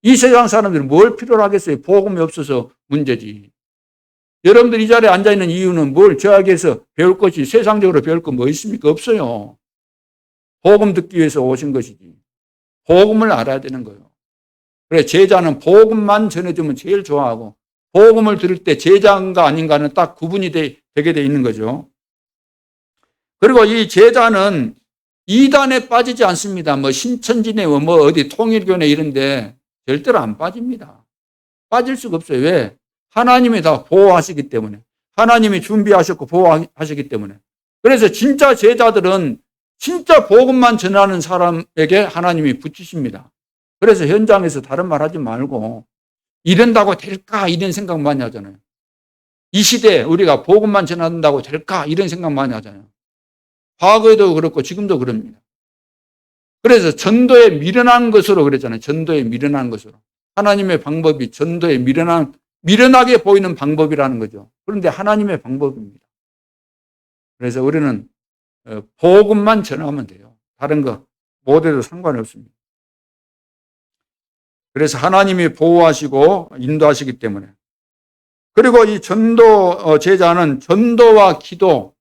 이 세상 사람들은 뭘 필요로 하겠어요? 복음이 없어서 문제지. 여러분들 이 자리에 앉아있는 이유는 뭘 저에게서 배울 것이 세상적으로 배울 거 뭐 있습니까? 없어요. 복음 듣기 위해서 오신 것이지. 복음을 알아야 되는 거예요. 그래 제자는 복음만 전해주면 제일 좋아하고 복음을 들을 때 제자인가 아닌가는 딱 구분이 되게 돼 있는 거죠. 그리고 이 제자는 이단에 빠지지 않습니다. 뭐 신천지네 뭐 어디 통일교네 이런데 절대로 안 빠집니다. 빠질 수가 없어요. 왜? 하나님이 다 보호하시기 때문에. 하나님이 준비하셨고 보호하시기 때문에. 그래서 진짜 제자들은 진짜 복음만 전하는 사람에게 하나님이 붙이십니다. 그래서 현장에서 다른 말 하지 말고 이런다고 될까 이런 생각 많이 하잖아요. 이 시대에 우리가 복음만 전한다고 될까 이런 생각 많이 하잖아요. 과거에도 그렇고 지금도 그럽니다. 그래서 전도에 미련한 것으로 그랬잖아요. 전도에 미련한 것으로. 하나님의 방법이 전도에 미련하게 보이는 방법이라는 거죠. 그런데 하나님의 방법입니다. 그래서 우리는 복음만 전하면 돼요. 다른 거 못해도 상관이 없습니다. 그래서 하나님이 보호하시고 인도하시기 때문에. 그리고 이 전도 제자는 전도와 기도,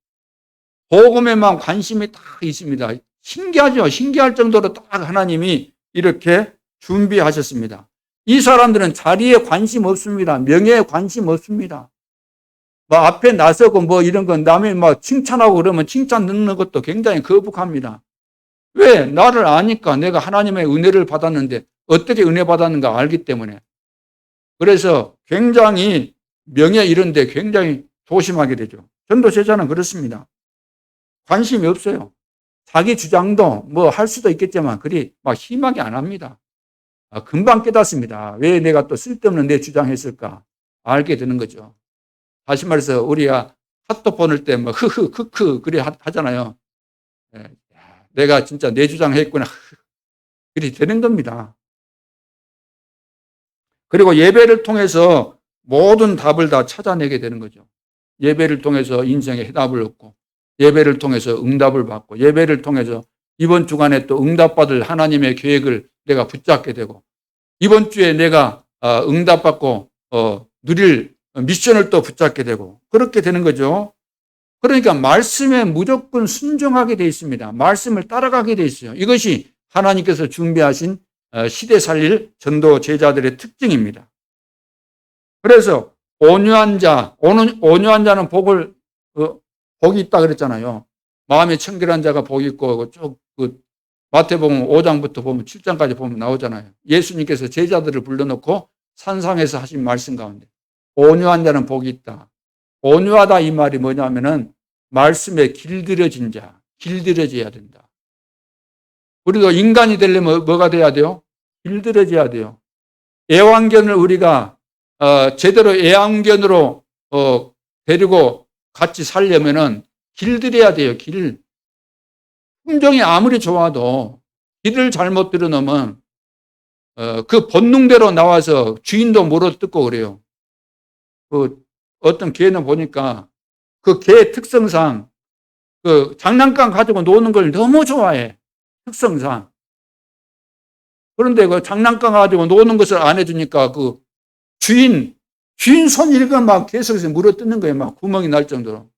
복음에만 관심이 딱 있습니다. 신기하죠? 신기할 정도로 딱 하나님이 이렇게 준비하셨습니다. 이 사람들은 자리에 관심 없습니다. 명예에 관심 없습니다. 뭐 앞에 나서고 뭐 이런 건 남이 뭐 칭찬하고 그러면 칭찬 듣는 것도 굉장히 거북합니다. 왜? 나를 아니까 내가 하나님의 은혜를 받았는데 어떻게 은혜 받았는가 알기 때문에. 그래서 굉장히 명예 이런 데 굉장히 조심하게 되죠. 전도 제자는 그렇습니다. 관심이 없어요. 자기 주장도 뭐 할 수도 있겠지만 그리 막 심하게 안 합니다. 금방 깨닫습니다. 왜 내가 또 쓸데없는 내 주장했을까 알게 되는 거죠. 다시 말해서 우리가 카톡 보낼 때 뭐 흐흐 크크 그래 하잖아요. 내가 진짜 내 주장했구나. 그리 되는 겁니다. 그리고 예배를 통해서 모든 답을 다 찾아내게 되는 거죠. 예배를 통해서 인생의 해답을 얻고, 예배를 통해서 응답을 받고, 예배를 통해서 이번 주간에 또 응답받을 하나님의 계획을 내가 붙잡게 되고, 이번 주에 내가 응답받고 누릴 미션을 또 붙잡게 되고, 그렇게 되는 거죠. 그러니까 말씀에 무조건 순종하게 되어 있습니다. 말씀을 따라가게 되어 있어요. 이것이 하나님께서 준비하신 시대 살릴 전도 제자들의 특징입니다. 그래서 온유한 자는 복이 있다 그랬잖아요. 마음이 청결한 자가 복이 있고, 쭉 마태복음 5장부터 보면 7장까지 보면 나오잖아요. 예수님께서 제자들을 불러놓고 산상에서 하신 말씀 가운데 온유한 자는 복이 있다. 온유하다 이 말이 뭐냐면은 말씀에 길들여진 자, 길들여져야 된다. 우리도 인간이 되려면 뭐가 돼야 돼요? 길들여져야 돼요. 애완견을 우리가 제대로 애완견으로 데리고 같이 살려면은 길들여야 돼요. 품종이 아무리 좋아도 길을 잘못 들여놓으면 그 본능대로 나와서 주인도 물어뜯고 그래요. 어떤 개는 보니까 그 개 특성상 그 장난감 가지고 노는 걸 너무 좋아해. 특성상. 그런데 그 장난감 가지고 노는 것을 안 해주니까 그 주인 손 일건 막 계속해서 물어뜯는 거예요. 막 구멍이 날 정도로.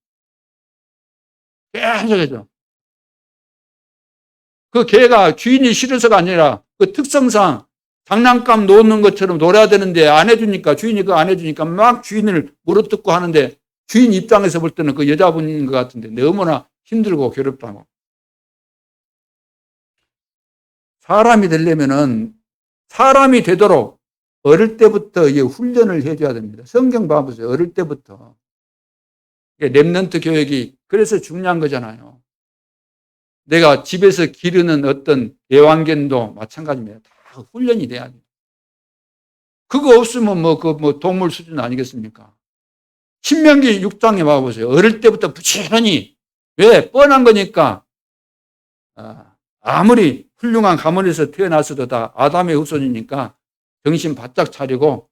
계속해서. 그 개가 주인이 싫어서가 아니라 그 특성상 장난감 놓는 것처럼 놀아야 되는데 안 해주니까, 주인이 그거 안 해주니까 막 주인을 물어뜯고 하는데, 주인 입장에서 볼 때는 그 여자분인 것 같은데 너무나 힘들고 괴롭다고. 사람이 되려면은 사람이 되도록 어릴 때부터 훈련을 해줘야 됩니다. 성경 봐보세요. 어릴 때부터. 렘넌트 교육이 그래서 중요한 거잖아요. 내가 집에서 기르는 어떤 애완견도 마찬가지입니다. 다 훈련이 돼야 돼요. 그거 없으면 동물 수준 아니겠습니까? 신명기 6장에 봐보세요. 어릴 때부터 부지런히, 왜? 뻔한 거니까. 아무리 훌륭한 가문에서 태어났어도 다 아담의 후손이니까 정신 바짝 차리고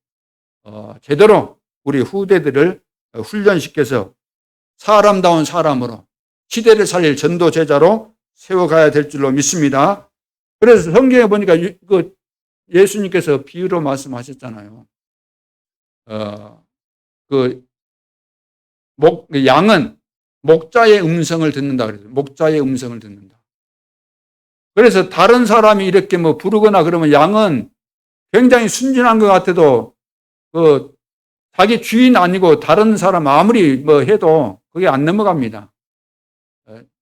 제대로 우리 후대들을 훈련시켜서 사람다운 사람으로 시대를 살릴 전도 제자로 세워가야 될 줄로 믿습니다. 그래서 성경에 보니까 예수님께서 비유로 말씀하셨잖아요. 양은 목자의 음성을 듣는다 그래서 목자의 음성을 듣는다. 그래서 다른 사람이 이렇게 부르거나 그러면 양은 굉장히 순진한 것 같아도 자기 주인 아니고 다른 사람 아무리 해도 그게 안 넘어갑니다.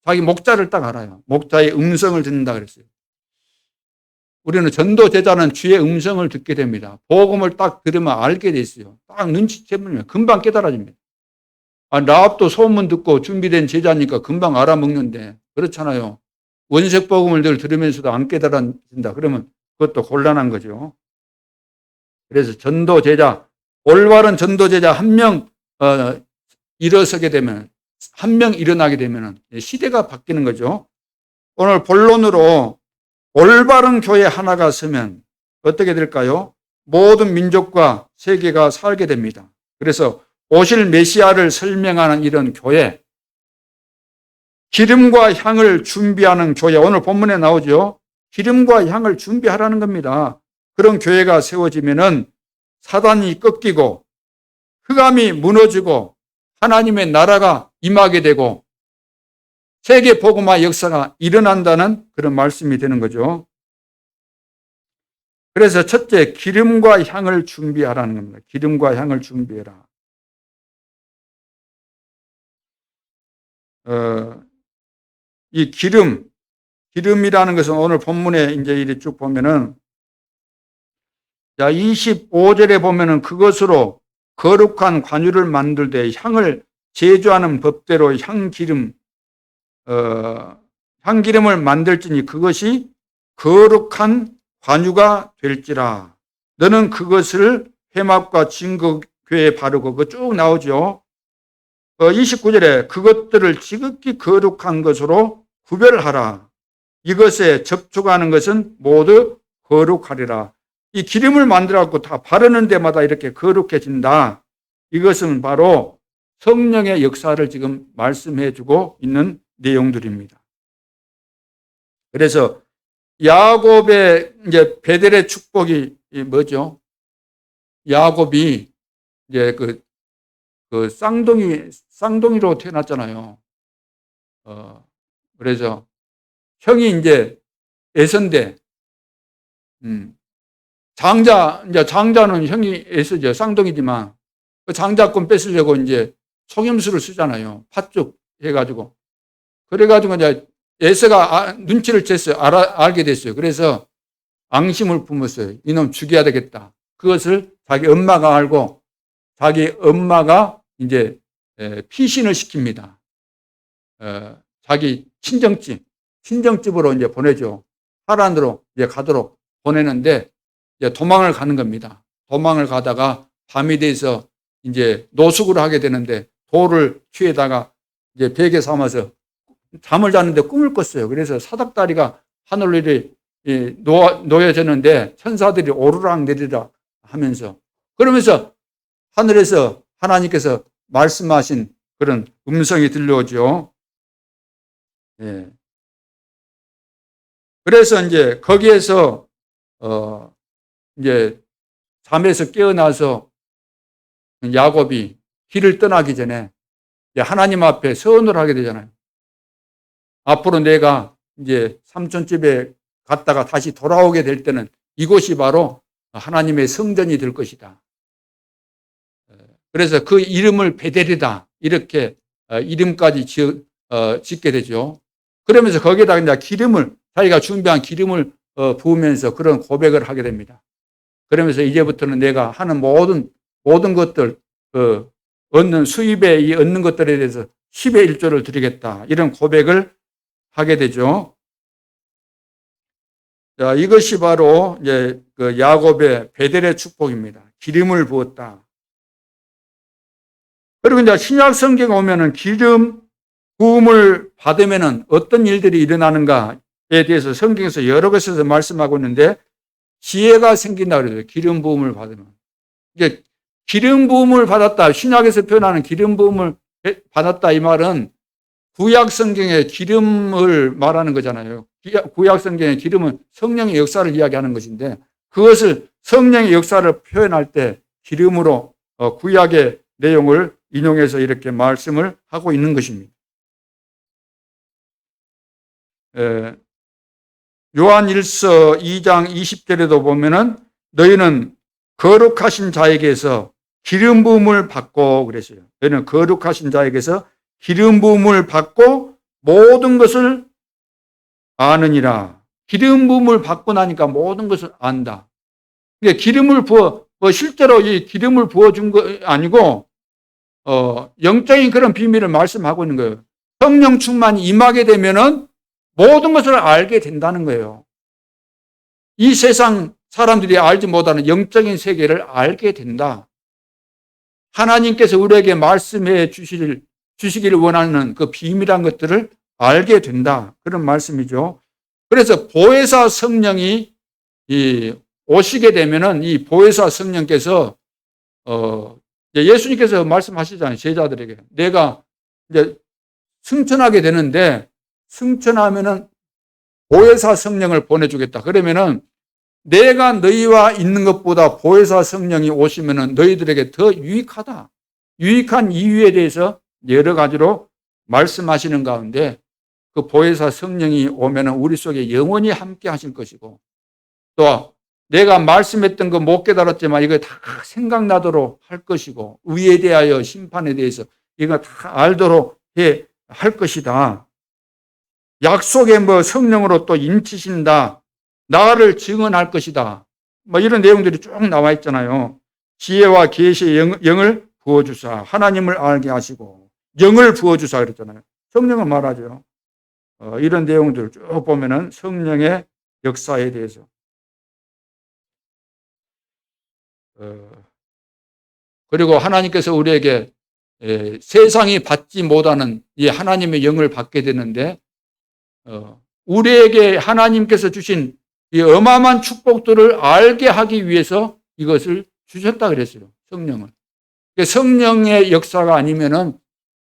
자기 목자를 딱 알아요. 목자의 음성을 듣는다 그랬어요. 우리는 전도 제자는 주의 음성을 듣게 됩니다. 복음을 딱 들으면 알게 돼 있어요. 딱 눈치채면 금방 깨달아집니다. 라합도 소문 듣고 준비된 제자니까 금방 알아먹는데 그렇잖아요. 원색 복음을 늘 들으면서도 안 깨달아진다. 그러면 그것도 곤란한 거죠. 그래서 전도 제자, 올바른 전도 제자 한 명 일어서게 되면, 한 명 일어나게 되면 시대가 바뀌는 거죠. 오늘 본론으로 올바른 교회 하나가 서면 어떻게 될까요? 모든 민족과 세계가 살게 됩니다. 그래서 오실 메시아를 설명하는 이런 교회, 기름과 향을 준비하는 교회, 오늘 본문에 나오죠. 기름과 향을 준비하라는 겁니다. 그런 교회가 세워지면은 사단이 꺾이고 흑암이 무너지고 하나님의 나라가 임하게 되고 세계 복음화 역사가 일어난다는 그런 말씀이 되는 거죠. 그래서 첫째, 기름과 향을 준비하라는 겁니다. 기름과 향을 준비해라. 이 기름이라는 것은 오늘 본문에 이제 이렇게 쭉 보면은, 25절에 보면은 그것으로 거룩한 관유를 만들되 향을 제조하는 법대로 향기름을 만들지니 그것이 거룩한 관유가 될지라. 너는 그것을 회막과 진거궤에 바르고, 그거 쭉 나오죠. 29절에 그것들을 지극히 거룩한 것으로 구별하라. 이것에 접촉하는 것은 모두 거룩하리라. 이 기름을 만들어갖고 다 바르는 데마다 이렇게 거룩해진다. 이것은 바로 성령의 역사를 지금 말씀해주고 있는 내용들입니다. 그래서 야곱의 이제 베델의 축복이 뭐죠? 야곱이 이제 그 쌍둥이로 태어났잖아요. 그래서 형이 이제 에서인데, 장자는 형이 에서죠. 쌍둥이지만, 그 장자권 뺏으려고 이제 속임수를 쓰잖아요. 팥죽 해가지고. 그래가지고 이제 에서가 눈치를 챘어요. 알게 됐어요. 그래서 앙심을 품었어요. 이놈 죽여야 되겠다. 그것을 자기 엄마가 알고 자기 엄마가 이제 피신을 시킵니다. 자기 친정집으로 이제 보내죠. 하란으로 이제 가도록 보내는데 이제 도망을 가는 겁니다. 도망을 가다가 밤이 돼서 이제 노숙을 하게 되는데 돌을 취에다가 이제 베개 삼아서 잠을 자는데 꿈을 꿨어요. 그래서 사닥다리가 하늘로 놓여졌는데 천사들이 오르락 내리락 하면서, 그러면서 하늘에서 하나님께서 말씀하신 그런 음성이 들려오죠. 예. 그래서 이제 거기에서 이제 잠에서 깨어나서 야곱이 길을 떠나기 전에 하나님 앞에 서원을 하게 되잖아요. 앞으로 내가 이제 삼촌 집에 갔다가 다시 돌아오게 될 때는 이곳이 바로 하나님의 성전이 될 것이다. 그래서 그 이름을 베델이다. 이렇게 이름까지 짓게 되죠. 그러면서 거기에다가 이제 자기가 준비한 기름을 부으면서 그런 고백을 하게 됩니다. 그러면서 이제부터는 내가 하는 모든 것들, 얻는 수입에 얻는 것들에 대해서 10의 1조를 드리겠다. 이런 고백을 하게 되죠. 자, 이것이 바로 이제 그 야곱의 베델의 축복입니다. 기름을 부었다. 그리고 이제 신약 성경에 오면은 기름 부음을 받으면은 어떤 일들이 일어나는가에 대해서 성경에서 여러 곳에서 말씀하고 있는데, 지혜가 생긴다 그래요. 기름 부음을 받으면. 이게 기름 부음을 받았다. 신약에서 표현하는 기름 부음을 받았다. 이 말은 구약 성경의 기름을 말하는 거잖아요. 구약 성경의 기름은 성령의 역사를 이야기하는 것인데, 그것을 성령의 역사를 표현할 때 기름으로 구약의 내용을 인용해서 이렇게 말씀을 하고 있는 것입니다. 요한 1서 2장 20절에도 보면은 너희는 거룩하신 자에게서 기름 부음을 받고 그랬어요. 너희는 거룩하신 자에게서 기름 부음을 받고 모든 것을 아느니라. 기름 부음을 받고 나니까 모든 것을 안다. 그러니까 기름을 실제로 이 기름을 부어준 거 아니고, 영적인 그런 비밀을 말씀하고 있는 거예요. 성령 충만이 임하게 되면은 모든 것을 알게 된다는 거예요. 이 세상 사람들이 알지 못하는 영적인 세계를 알게 된다. 하나님께서 우리에게 말씀해 주시기를 원하는 그 비밀한 것들을 알게 된다. 그런 말씀이죠. 그래서 보혜사 성령이 오시게 되면은 이 보혜사 성령께서 예수님께서 말씀하시잖아요. 제자들에게 내가 이제 승천하게 되는데, 승천하면은 보혜사 성령을 보내주겠다. 그러면은 내가 너희와 있는 것보다 보혜사 성령이 오시면은 너희들에게 더 유익하다. 유익한 이유에 대해서 여러 가지로 말씀하시는 가운데, 그 보혜사 성령이 오면은 우리 속에 영원히 함께 하실 것이고, 또 내가 말씀했던 거 못 깨달았지만 이거 다 생각나도록 할 것이고, 의에 대하여 심판에 대해서 이거 다 알도록 할 것이다. 약속의 성령으로 또 인치신다. 나를 증언할 것이다. 이런 내용들이 쭉 나와 있잖아요. 지혜와 계시의 영을 부어주사 하나님을 알게 하시고, 영을 부어주사 그랬잖아요. 성령은 말하죠. 이런 내용들을 쭉 보면은 성령의 역사에 대해서. 그리고 하나님께서 우리에게 세상이 받지 못하는 이 하나님의 영을 받게 되는데, 우리에게 하나님께서 주신 이 어마어마한 축복들을 알게 하기 위해서 이것을 주셨다 그랬어요. 성령을. 성령의 역사가 아니면은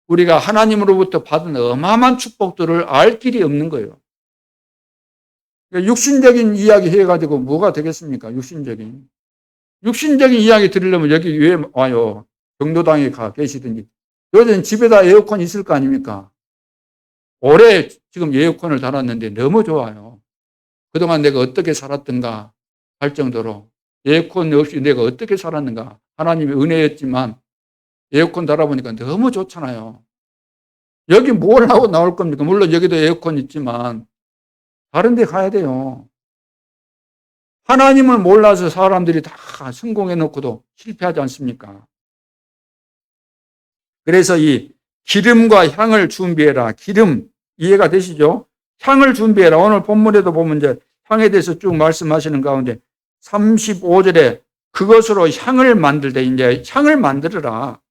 우리가 하나님으로부터 받은 어마어마한 축복들을 알 길이 없는 거예요. 육신적인 이야기 해가지고 뭐가 되겠습니까? 육신적인 이야기 들으려면 여기 왜 와요? 경로당에 가 계시든지. 요즘 집에다 에어컨 있을 거 아닙니까? 올해 지금 에어컨을 달았는데 너무 좋아요. 그동안 내가 어떻게 살았던가 할 정도로 에어컨 없이 내가 어떻게 살았는가. 하나님의 은혜였지만 에어컨 달아보니까 너무 좋잖아요. 여기 뭘 하고 나올 겁니까? 물론 여기도 에어컨 있지만 다른 데 가야 돼요. 하나님을 몰라서 사람들이 다 성공해 놓고도 실패하지 않습니까? 그래서 이 기름과 향을 준비해라. 기름 이해가 되시죠? 향을 준비해라. 오늘 본문에도 보면 이제 향에 대해서 쭉 말씀하시는 가운데 35절에 그것으로 향을 만들 때 이제 향을 만들어라.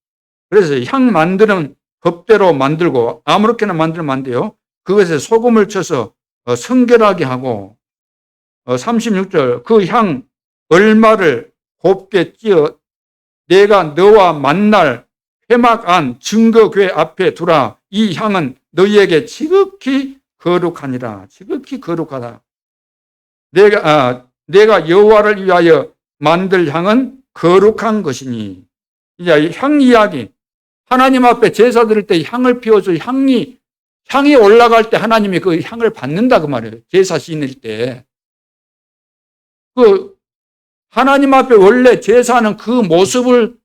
그래서 향 만드는 법대로 만들고 아무렇게나 만들면 안 돼요. 그것에 소금을 쳐서 성결하게 하고 36절 그 향 얼마를 곱게 찧어 내가 너와 만날 회막 안 증거궤 앞에 두라. 이 향은 너희에게 지극히 거룩하니라. 지극히 거룩하다. 내가 여호와를 위하여 만들 향은 거룩한 것이니. 이제 향 이야기. 하나님 앞에 제사 드릴 때 향을 피워서 향이 올라갈 때 하나님이 그 향을 받는다 그 말이에요. 제사 지낼 때. 하나님 앞에 원래 제사는 그 모습을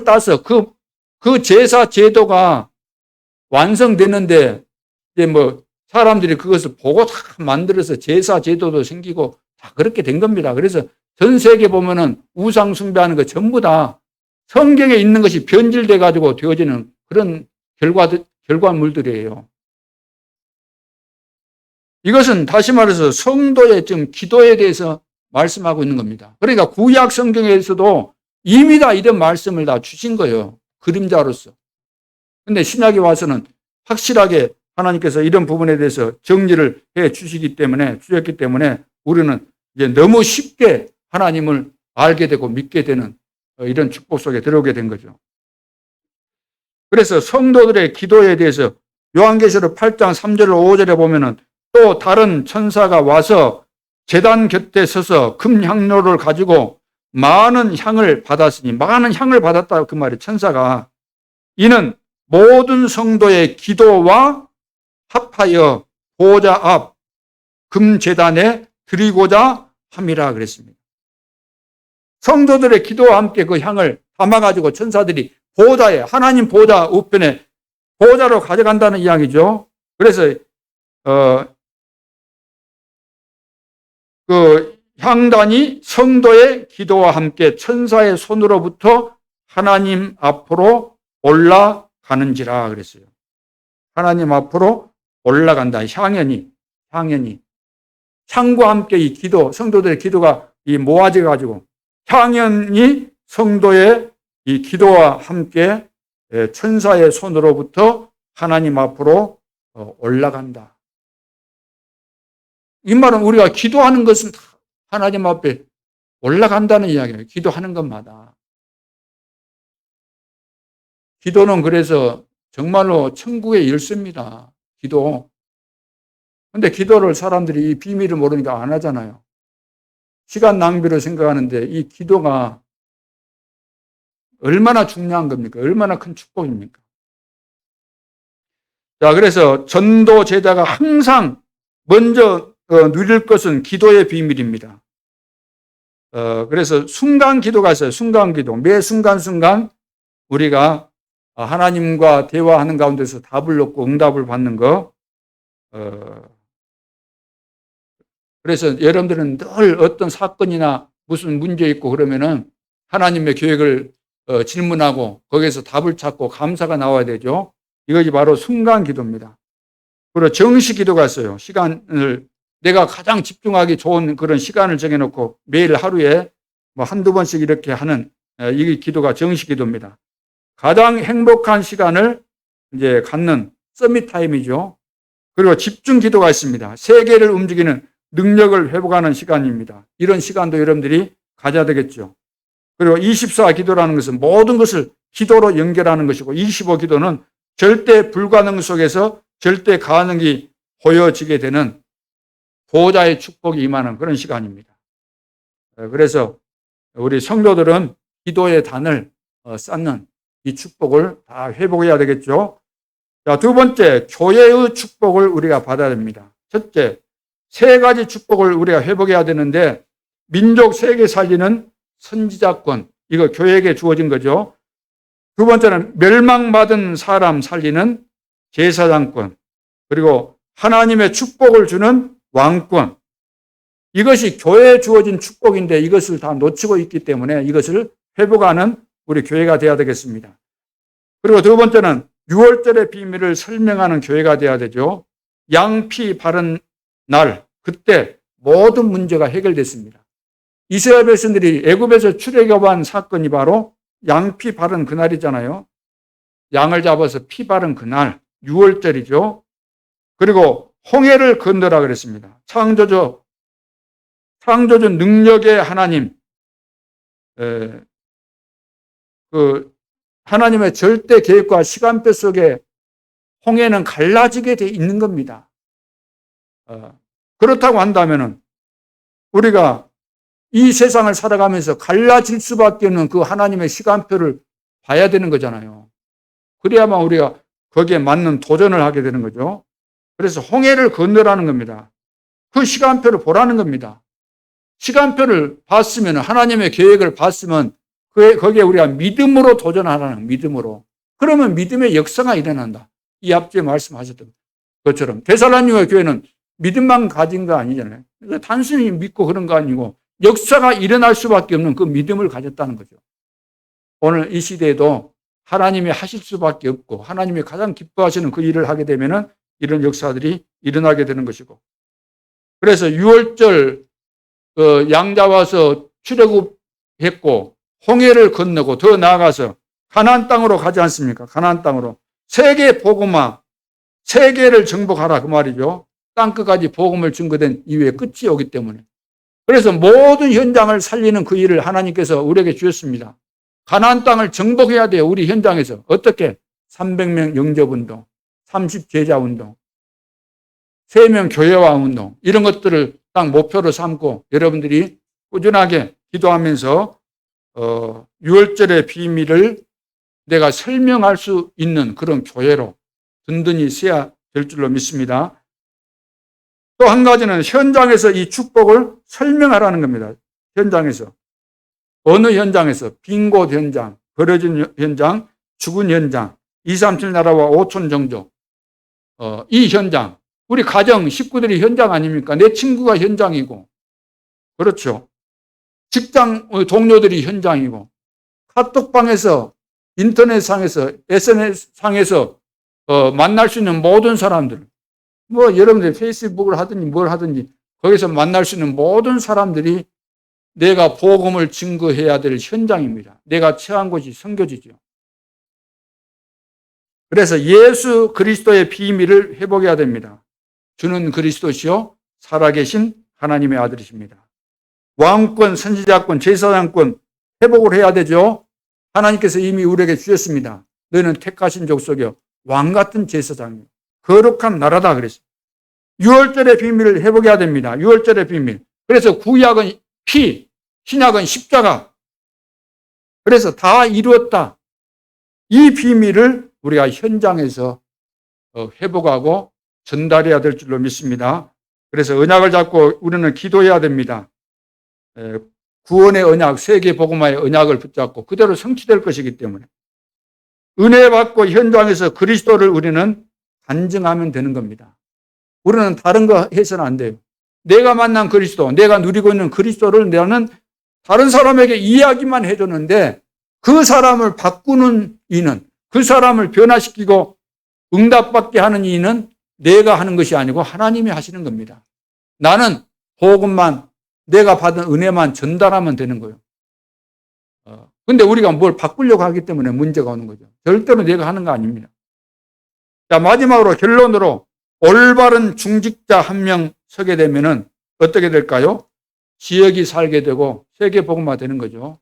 따서 그 제사 제도가 완성되는데 이제 뭐 사람들이 그것을 보고 다 만들어서 제사 제도도 생기고 다 그렇게 된 겁니다. 그래서 전 세계 보면은 우상 숭배하는 거 전부 다 성경에 있는 것이 변질돼 가지고 되어지는 그런 결과물들이에요. 이것은 다시 말해서 성도의 좀 기도에 대해서 말씀하고 있는 겁니다. 그러니까 구약 성경에서도 이미 다 이런 말씀을 다 주신 거예요. 그림자로서. 근데 신약에 와서는 확실하게 하나님께서 이런 부분에 대해서 정리를 해 주셨기 때문에 우리는 이제 너무 쉽게 하나님을 알게 되고 믿게 되는 이런 축복 속에 들어오게 된 거죠. 그래서 성도들의 기도에 대해서 요한계시록 8장 3절 5절에 보면은 또 다른 천사가 와서 제단 곁에 서서 금향로를 가지고 많은 향을 받았으니 많은 향을 받았다 그 말이에요. 천사가. 이는 모든 성도의 기도와 합하여 보좌 앞 금제단에 드리고자 함이라 그랬습니다. 성도들의 기도와 함께 그 향을 담아가지고 천사들이 보좌에 하나님 보좌 우편에 보좌로 가져간다는 이야기죠. 그래서 그 향단이 성도의 기도와 함께 천사의 손으로부터 하나님 앞으로 올라가는지라 그랬어요. 하나님 앞으로 올라간다. 향연이 향과 함께 이 기도 성도들의 기도가 이 모아져 가지고 향연이 성도의 이 기도와 함께 천사의 손으로부터 하나님 앞으로 올라간다. 이 말은 우리가 기도하는 것은 하나님 앞에 올라간다는 이야기예요. 기도하는 것마다. 기도는 그래서 정말로 천국의 열쇠입니다. 기도. 근데 기도를 사람들이 이 비밀을 모르니까 안 하잖아요. 시간 낭비로 생각하는데 이 기도가 얼마나 중요한 겁니까? 얼마나 큰 축복입니까? 자, 그래서 전도 제자가 항상 먼저 누릴 것은 기도의 비밀입니다. 그래서 순간 기도가 있어요. 순간 기도. 매 순간순간 우리가 하나님과 대화하는 가운데서 답을 얻고 응답을 받는 거. 그래서 여러분들은 늘 어떤 사건이나 무슨 문제 있고 그러면은 하나님의 계획을 질문하고 거기에서 답을 찾고 감사가 나와야 되죠. 이것이 바로 순간 기도입니다. 그리고 정시 기도가 있어요. 시간을 내가 가장 집중하기 좋은 그런 시간을 정해놓고 매일 하루에 뭐 한두 번씩 이렇게 하는 이 기도가 정시 기도입니다. 가장 행복한 시간을 이제 갖는 서밋 타임이죠. 그리고 집중 기도가 있습니다. 세계를 움직이는 능력을 회복하는 시간입니다. 이런 시간도 여러분들이 가져야 되겠죠. 그리고 24 기도라는 것은 모든 것을 기도로 연결하는 것이고 25 기도는 절대 불가능 속에서 절대 가능이 보여지게 되는 보호자의 축복이 임하는 그런 시간입니다. 그래서 우리 성도들은 기도의 단을 쌓는 이 축복을 다 회복해야 되겠죠. 자, 두 번째, 교회의 축복을 우리가 받아야 됩니다. 첫째, 세 가지 축복을 우리가 회복해야 되는데 민족 세계 살리는 선지자권, 이거 교회에게 주어진 거죠. 두 번째는 멸망받은 사람 살리는 제사장권, 그리고 하나님의 축복을 주는 왕권. 이것이 교회에 주어진 축복인데 이것을 다 놓치고 있기 때문에 이것을 회복하는 우리 교회가 되어야 되겠습니다. 그리고 두 번째는 6월절의 비밀을 설명하는 교회가 되어야 되죠. 양피 바른 날, 그때 모든 문제가 해결됐습니다. 이스라엘 백성들이 애굽에서 출애굽한 사건이 바로 양피 바른 그날이잖아요. 양을 잡아서 피 바른 그날, 6월절이죠. 그리고 홍해를 건너라 그랬습니다. 창조주 능력의 하나님, 그 하나님의 절대 계획과 시간표 속에 홍해는 갈라지게 돼 있는 겁니다. 그렇다고 한다면은 우리가 이 세상을 살아가면서 갈라질 수밖에 없는 그 하나님의 시간표를 봐야 되는 거잖아요. 그래야만 우리가 거기에 맞는 도전을 하게 되는 거죠. 그래서 홍해를 건너라는 겁니다. 그 시간표를 보라는 겁니다. 시간표를 봤으면, 하나님의 계획을 봤으면 거기에 우리가 믿음으로 도전하라는, 믿음으로. 그러면 믿음의 역사가 일어난다. 이 앞주에 말씀하셨던 것처럼 데살로니가 교회는 믿음만 가진 거 아니잖아요. 단순히 믿고 그런 거 아니고 역사가 일어날 수밖에 없는 그 믿음을 가졌다는 거죠. 오늘 이 시대에도 하나님이 하실 수밖에 없고 하나님이 가장 기뻐하시는 그 일을 하게 되면은 이런 역사들이 일어나게 되는 것이고, 그래서 6월절 양 잡아서 출애굽했고 홍해를 건너고 더 나아가서 가나안 땅으로 가지 않습니까? 가나안 땅으로 세계 복음화, 세계를 정복하라 그 말이죠. 땅끝까지 복음을 증거된 이후에 끝이 오기 때문에. 그래서 모든 현장을 살리는 그 일을 하나님께서 우리에게 주셨습니다. 가나안 땅을 정복해야 돼요. 우리 현장에서. 어떻게? 300명 영접운동, 30제자운동, 3명 교회화 운동, 이런 것들을 딱 목표로 삼고 여러분들이 꾸준하게 기도하면서 6월절의 비밀을 내가 설명할 수 있는 그런 교회로 든든히 세야 될 줄로 믿습니다. 또 한 가지는 현장에서 이 축복을 설명하라는 겁니다. 현장에서. 어느 현장에서? 빈 곳 현장, 버려진 현장, 죽은 현장, 237 나라와 5천 정조. 이 현장, 우리 가정, 식구들이 현장 아닙니까? 내 친구가 현장이고, 그렇죠. 직장 동료들이 현장이고, 카톡방에서, 인터넷상에서, SNS상에서 만날 수 있는 모든 사람들, 여러분들이 페이스북을 하든지 뭘 하든지 거기서 만날 수 있는 모든 사람들이 내가 복음을 증거해야 될 현장입니다. 내가 처한 곳이 선교지죠. 그래서 예수 그리스도의 비밀을 회복해야 됩니다. 주는 그리스도시요 살아계신 하나님의 아들이십니다. 왕권, 선지자권, 제사장권 회복을 해야 되죠. 하나님께서 이미 우리에게 주셨습니다. 너희는 택하신 족속이요 왕같은 제사장이요 거룩한 나라다 그랬어요. 6월절의 비밀을 회복해야 됩니다. 6월절의 비밀. 그래서 구약은 피, 신약은 십자가. 그래서 다 이루었다. 이 비밀을 우리가 현장에서 회복하고 전달해야 될 줄로 믿습니다. 그래서 언약을 잡고 우리는 기도해야 됩니다. 구원의 언약, 세계 복음화의 언약을 붙잡고 그대로 성취될 것이기 때문에 은혜 받고 현장에서 그리스도를 우리는 간증하면 되는 겁니다. 우리는 다른 거 해서는 안 돼요. 내가 만난 그리스도, 내가 누리고 있는 그리스도를 나는 다른 사람에게 이야기만 해줬는데 그 사람을 바꾸는 이는, 그 사람을 변화시키고 응답받게 하는 이는 내가 하는 것이 아니고 하나님이 하시는 겁니다. 나는 복음만, 내가 받은 은혜만 전달하면 되는 거예요. 근데 우리가 뭘 바꾸려고 하기 때문에 문제가 오는 거죠. 절대로 내가 하는 거 아닙니다. 자, 마지막으로 결론으로 올바른 중직자 한 명 서게 되면은 어떻게 될까요? 지역이 살게 되고 세계 복음화 되는 거죠.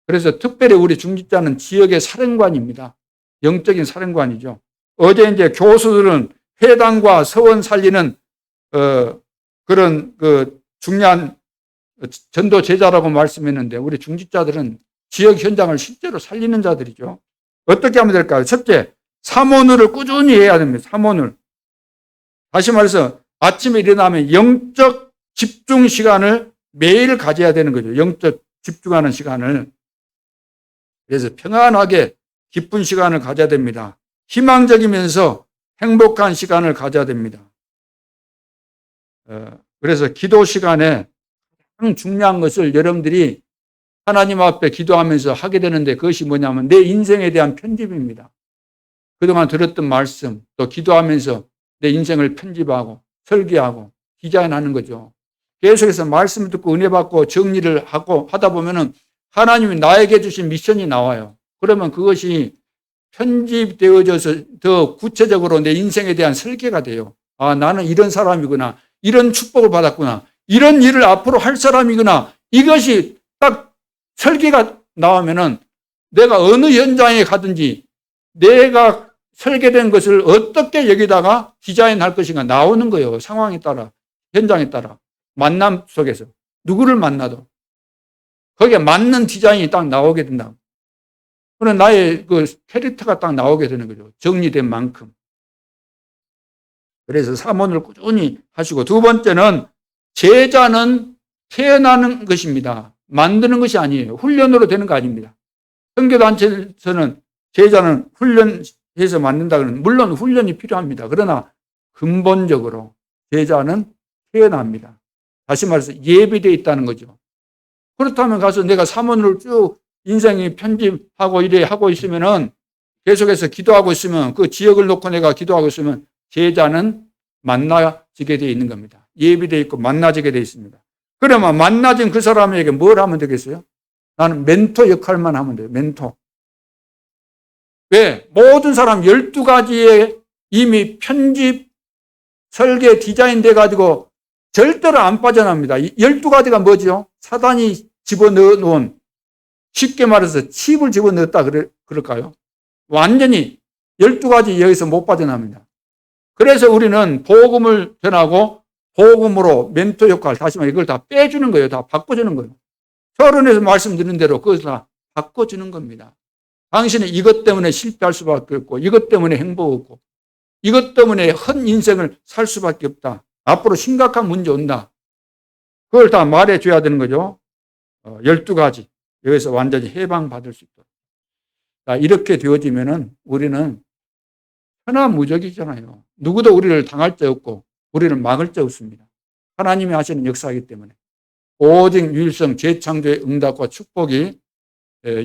그래서 특별히 우리 중직자는 지역의 사령관입니다. 영적인 사령관이죠. 어제 이제 교수들은 회당과 서원 살리는 그런 중요한 전도 제자라고 말씀했는데 우리 중직자들은 지역 현장을 실제로 살리는 자들이죠. 어떻게 하면 될까요? 첫째, 사모늘을 꾸준히 해야 됩니다. 사모늘. 다시 말해서 아침에 일어나면 영적 집중 시간을 매일 가져야 되는 거죠. 영적 집중하는 시간을. 그래서 평안하게 기쁜 시간을 가져야 됩니다. 희망적이면서 행복한 시간을 가져야 됩니다. 그래서 기도 시간에 가장 중요한 것을 여러분들이 하나님 앞에 기도하면서 하게 되는데 그것이 뭐냐면 내 인생에 대한 편집입니다. 그동안 들었던 말씀, 또 기도하면서 내 인생을 편집하고 설계하고 디자인하는 거죠. 계속해서 말씀을 듣고 은혜 받고 정리를 하고 하다 보면은 하나님이 나에게 주신 미션이 나와요. 그러면 그것이 편집되어져서 더 구체적으로 내 인생에 대한 설계가 돼요. 아, 나는 이런 사람이구나. 이런 축복을 받았구나. 이런 일을 앞으로 할 사람이구나. 이것이 딱 설계가 나오면은 내가 어느 현장에 가든지 내가 설계된 것을 어떻게 여기다가 디자인할 것인가 나오는 거예요. 상황에 따라, 현장에 따라. 만남 속에서. 누구를 만나도. 거기에 맞는 디자인이 딱 나오게 된다. 그런 나의 그 캐릭터가 딱 나오게 되는 거죠. 정리된 만큼. 그래서 사모를 꾸준히 하시고, 두 번째는 제자는 태어나는 것입니다. 만드는 것이 아니에요. 훈련으로 되는 거 아닙니다. 선교단체에서는 제자는 훈련해서 만든다 그러는, 물론 훈련이 필요합니다. 그러나 근본적으로 제자는 태어납니다. 다시 말해서 예비되어 있다는 거죠. 그렇다면 가서 내가 사모를 쭉 인생이 편집하고 이래 하고 있으면은 계속해서 기도하고 있으면 그 지역을 놓고 내가 기도하고 있으면 제자는 만나지게 되어 있는 겁니다. 예비되어 있고 만나지게 되어 있습니다. 그러면 만나진 그 사람에게 뭘 하면 되겠어요? 나는 멘토 역할만 하면 돼요. 멘토. 왜? 모든 사람 12가지의 이미 편집, 설계, 디자인돼 가지고 절대로 안 빠져납니다. 12가지가 뭐죠? 사단이 집어넣어 놓은, 쉽게 말해서 칩을 집어넣었다 그럴까요? 완전히 12가지 여기서 못 빠져납니다. 그래서 우리는 복음을 전하고 복음으로 멘토 역할, 다시 말해 이걸 다 빼주는 거예요. 다 바꿔주는 거예요. 결혼에서 말씀드린 대로 그것을 다 바꿔주는 겁니다. 당신은 이것 때문에 실패할 수밖에 없고 이것 때문에 행복 없고 이것 때문에 헛 인생을 살 수밖에 없다. 앞으로 심각한 문제 온다. 그걸 다 말해줘야 되는 거죠. 12가지. 여기서 완전히 해방받을 수 있도록. 이렇게 되어지면은 우리는 천하무적이잖아요. 누구도 우리를 당할 자 없고 우리를 막을 자 없습니다. 하나님이 하시는 역사이기 때문에. 오직 유일성 재창조의 응답과 축복이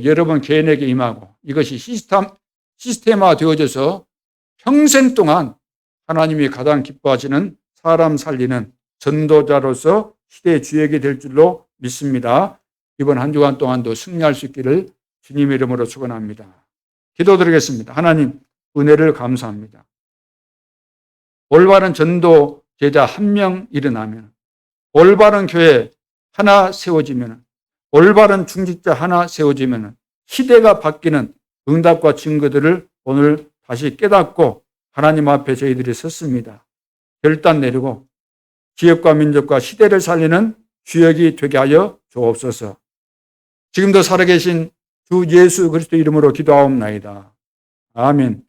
여러분 개인에게 임하고 이것이 시스템화 되어져서 평생 동안 하나님이 가장 기뻐하시는 사람 살리는 전도자로서 시대의 주역이 될 줄로 믿습니다. 이번 한 주간 동안도 승리할 수 있기를 주님의 이름으로 축원합니다. 기도드리겠습니다. 하나님 은혜를 감사합니다. 올바른 전도 제자 한 명 일어나면, 올바른 교회 하나 세워지면, 올바른 중직자 하나 세워지면 시대가 바뀌는 응답과 증거들을 오늘 다시 깨닫고 하나님 앞에 저희들이 섰습니다. 결단 내리고 지역과 민족과 시대를 살리는 주역이 되게 하여 주옵소서. 지금도 살아계신 주 예수 그리스도 이름으로 기도하옵나이다. 아멘.